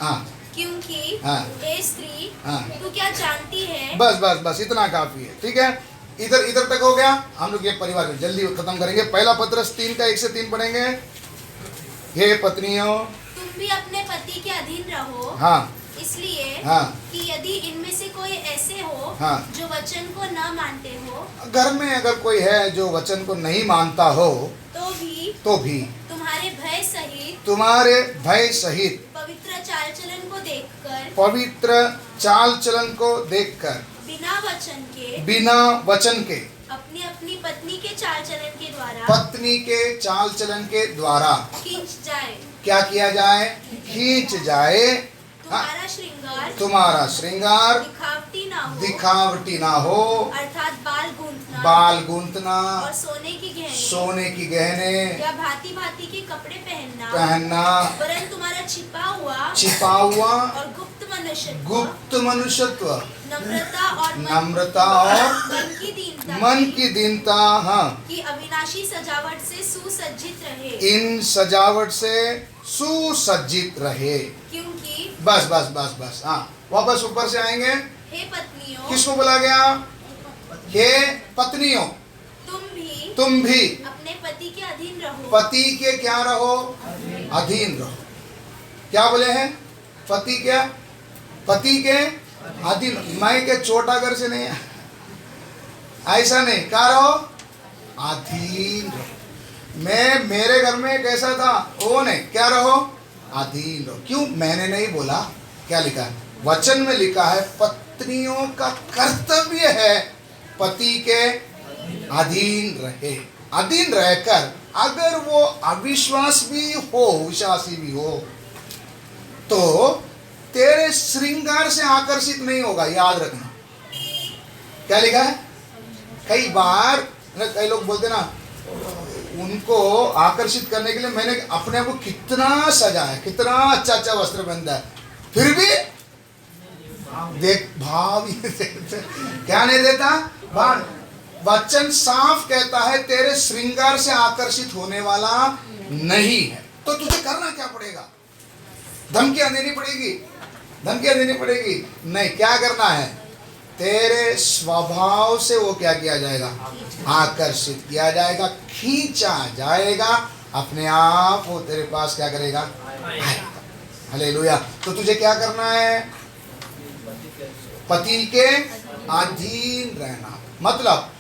हाँ, क्योंकि हाँ, ए स्त्री, हाँ, तू क्या जानती है। बस इतना काफी है। ठीक है, इधर तक हो गया। हम लोग ये परिवार में जल्दी खत्म करेंगे। पहला पत्रस 3 का 1 से 3 पढ़ेंगे। हे पत्नियों, तुम भी अपने पति के अधीन रहो। हाँ, इसलिए हाँ, कि यदि इनमें से कोई ऐसे हो, हाँ, जो वचन को न मानते हो, घर में अगर कोई है जो वचन को नहीं मानता हो, तो भी तुम्हारे भय सहित पवित्र चाल चलन को देखकर बिना वचन के अपनी अपनी पत्नी के चाल चलन के द्वारा खींच जाए। क्या किया जाए, खींच जाए। तुम्हारा श्रृंगार दिखावटी ना हो, अर्थात बाल गूंथना और सोने की गहने या भांति भांति के कपड़े पहनना, वरन तुम्हारा छिपा हुआ और गुप्त मनुष्यत्व, नम्रता और मन की दीनता, हाँ, कि अविनाशी सजावट से सुसज्जित रहे। इन सजावट से सुसज्जित रहे। क्योंकि बस हाँ, वापस ऊपर से आएंगे। हे पत्नियों, किसको बोला गया, हे पत्नियों, तुम भी अपने पति के अधीन रहो। पति के क्या रहो, अधीन रहो। क्या बोले हैं, पति के अधीन। मैं के छोटा घर से नहीं है, ऐसा नहीं, क्या रहो, अधीन रहो। मैं मेरे घर में कैसा था वो नहीं, क्या रहो, अधीन रहो। क्यों, मैंने नहीं बोला, क्या लिखा है? वचन में लिखा है पत्नियों का कर्तव्य है पति के अधीन रहे। अधीन रहकर अगर वो अविश्वास भी हो, विश्वासी भी हो, तो तेरे श्रृंगार से आकर्षित नहीं होगा, याद रखना। क्या लिखा है? कई बार कई लोग बोलते ना, उनको आकर्षित करने के लिए मैंने अपने को कितना सजाया, कितना अच्छा अच्छा वस्त्र पहनता है, फिर भी देख भाव ही क्या नहीं देता। वचन साफ कहता है तेरे श्रृंगार से आकर्षित होने वाला नहीं है। तो तुझे करना क्या पड़ेगा? धमकियां देनी पड़ेगी? धमकियां देनी पड़ेगी? नहीं, क्या करना है? तेरे स्वभाव से वो क्या किया जाएगा? आकर्षित किया जाएगा, खींचा जाएगा, अपने आप वो तेरे पास क्या करेगा? हालेलुया। तो तुझे क्या करना है? पति के अधीन रहना। मतलब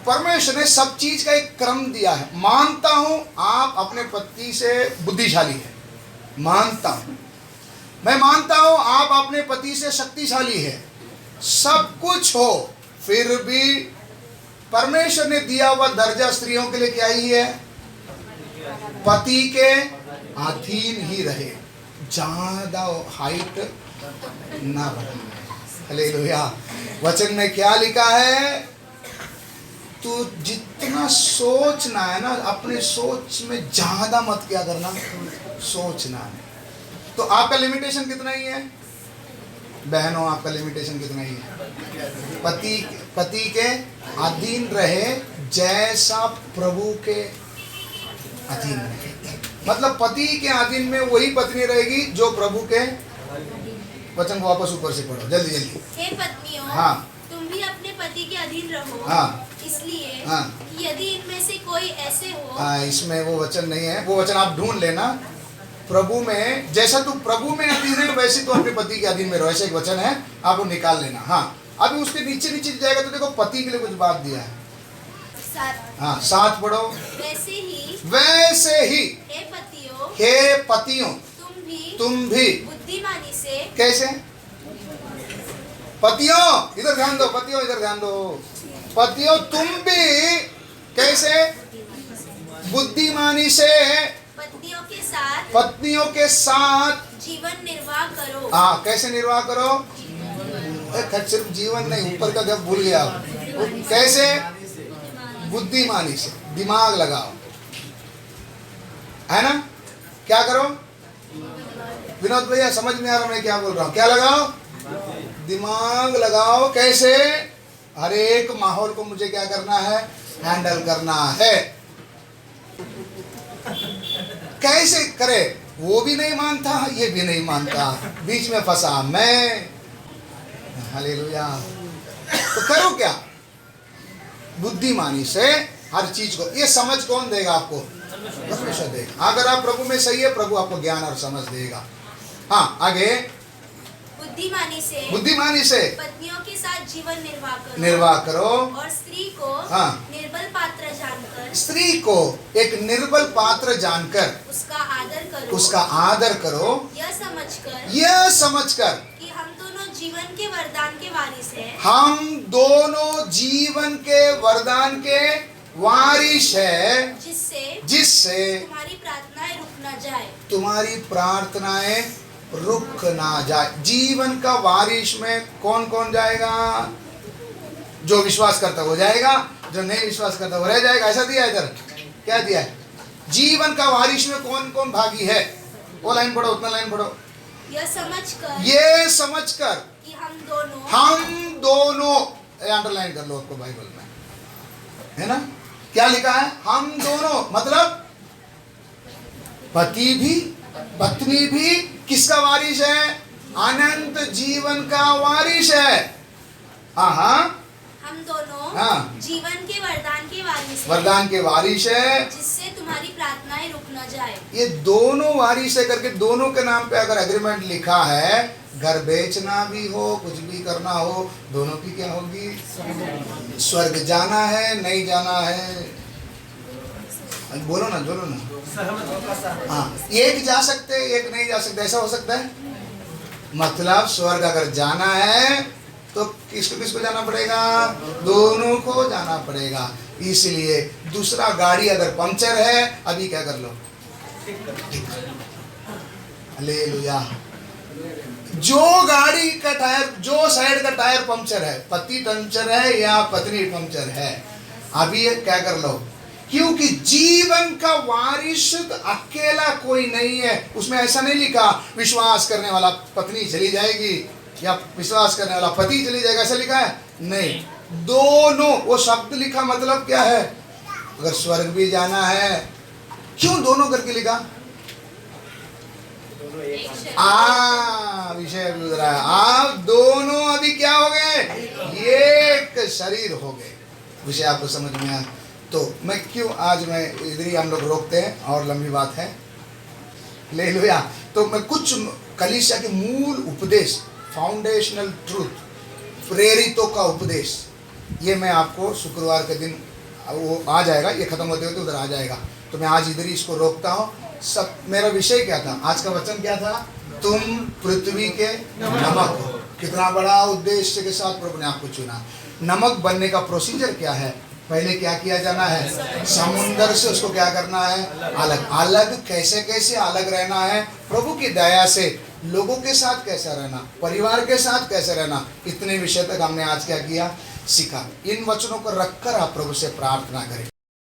परमेश्वर ने सब चीज का एक क्रम दिया है। मानता हूं आप अपने पति से बुद्धिशाली है, मानता हूं, मैं मानता हूं आप अपने पति से शक्तिशाली है, सब कुछ हो, फिर भी परमेश्वर ने दिया हुआ दर्जा स्त्रियों के लिए क्या ही है? पति के अधीन ही रहे, ज्यादा हाइट ना बढ़े। हालेलुया। वचन में क्या लिखा है? तू जितना सोचना है ना, अपने सोच में ज्यादा मत क्या करना, सोचना है। तो आपका लिमिटेशन कितना ही है बहनों? आपका लिमिटेशन कितना ही है? पति के अधीन रहे जैसा प्रभु के अधीन रहे। मतलब पति के अधीन में वही पत्नी रहेगी जो प्रभु के। वचन को वापस ऊपर से पढ़ो जल्दी जल्दी। हे पत्नियों, हाँ, तुम भी अपने पति के अधीन रहो। हाँ, इसलिए हाँ, कि यदि इनमें से कोई ऐसे हो। हाँ, इसमें वो वचन नहीं है, वो वचन आप ढूंढ लेना। प्रभु में जैसा तू प्रभु में अधीन है वैसे तो अपने पति के अधीन में रहो, ऐसा एक वचन है, आप वो निकाल लेना। हाँ, अभी उसके नीचे नीचे जाएगा तो देखो पति के लिए कुछ बात दिया है। हाँ, साथ पढ़ो। वैसे ही हे पतियों तुम भी बुद्धिमानी से। कैसे? पतियों इधर ध्यान दो, पतियों इधर ध्यान दो। पतियों तुम भी कैसे? बुद्धिमानी से पत्नियों के साथ जीवन निर्वाह करो। हाँ, कैसे निर्वाह करो? सिर्फ जीवन नहीं, ऊपर का जब भूल गया। कैसे? बुद्धिमानी से, दिमाग लगाओ, है ना? क्या करो? विनोद भैया समझ में आ रहा मैं क्या बोल रहा हूँ? क्या लगाओ? दिमाग लगाओ। कैसे? हर एक माहौल को मुझे क्या करना है? हैंडल करना है। कैसे करे? वो भी नहीं मानता, ये भी नहीं मानता, बीच में फंसा मैं। हालेलुया। तो करो क्या? बुद्धिमानी से हर चीज को। ये समझ कौन देगा आपको? परमेश्वर देगा। अगर आप प्रभु में सही है, प्रभु आपको ज्ञान और समझ देगा। हाँ, आगे। बुद्धिमानी से पत्नियों के साथ जीवन निर्वाह करो और स्त्री को हाँ, निर्बल पात्र जानकर, स्त्री को एक निर्बल पात्र जानकर उसका आदर करो, यह समझकर कि हम दोनों जीवन के वरदान के वारिस हैं। हम दोनों जीवन के वरदान के वारिस है, जिससे तुम्हारी प्रार्थनाएं रुक ना जाए। तुम्हारी प्रार्थनाएं रुक ना जाए। जीवन का वारिस में कौन कौन जाएगा? जो विश्वास करता वो जाएगा, जो नहीं विश्वास करता वो रह जाएगा। ऐसा दिया है इधर। क्या दिया है? जीवन का वारिस में कौन कौन भागी है? वो लाइन पढ़ो, उतना लाइन पढ़ो। ये समझकर कि हम दोनों अंडरलाइन कर लो आपको बाइबल में, है ना? क्या लिखा है? हम दोनों, मतलब पति भी पत्नी भी किसका वारिस है? अनंत जीवन का वारिस है। हम दोनों हाँ, जीवन के वरदान के वारिस है, जिससे तुम्हारी प्रार्थनाएं रुक न जाए। ये दोनों वारिस है करके दोनों के नाम पे अगर एग्रीमेंट लिखा है, घर बेचना भी हो, कुछ भी करना हो, दोनों की क्या होगी? स्वर्ग जाना है, नहीं जाना है, बोलो ना, बोलो ना। हाँ, एक जा सकते, एक नहीं जा सकते, ऐसा हो सकता है? मतलब स्वर्ग अगर जाना है तो किसको किसको जाना पड़ेगा? दोनों को जाना पड़ेगा। इसलिए दूसरा गाड़ी अगर पंचर है, अभी क्या कर लो? हालेलुया। जो गाड़ी का टायर, जो साइड का टायर पंचर है, पति पंचर है या पत्नी पंचर है, अभी क्या कर लो? क्योंकि जीवन का वारिस अकेला कोई नहीं है। उसमें ऐसा नहीं लिखा विश्वास करने वाला पत्नी चली जाएगी या विश्वास करने वाला पति चली जाएगा, ऐसा लिखा है? नहीं, दोनों। वो शब्द लिखा मतलब क्या है? अगर स्वर्ग भी जाना है, क्यों दोनों करके लिखा? विषय गुजरा है। आप दोनों अभी क्या हो गए? एक शरीर हो गए। विषय आपको समझ में आया? तो मैं क्यों आज मैं इधर ही हम लोग रोकते हैं, और लंबी बात है, ले लो या। तो मैं कुछ कलीसिया के मूल उपदेश, फाउंडेशनल ट्रूथ, प्रेरितों का उपदेश, ये मैं आपको शुक्रवार के दिन वो आ जाएगा, ये खत्म होते होते उधर आ जाएगा। तो मैं आज इधर ही इसको रोकता हूँ। सब मेरा विषय क्या था? आज का वचन क्या था? तुम पृथ्वी के नमक हो। कितना बड़ा उद्देश्य के साथ प्रभु ने आपको चुना। नमक बनने का प्रोसीजर क्या है? पहले क्या किया जाना है? समुंदर से उसको क्या करना है? अलग। अलग कैसे कैसे अलग रहना है? प्रभु की दया से लोगों के साथ कैसा रहना, परिवार के साथ कैसे रहना, इतने विषय तक हमने आज क्या किया? सीखा। इन वचनों को रखकर आप प्रभु से प्रार्थना करें।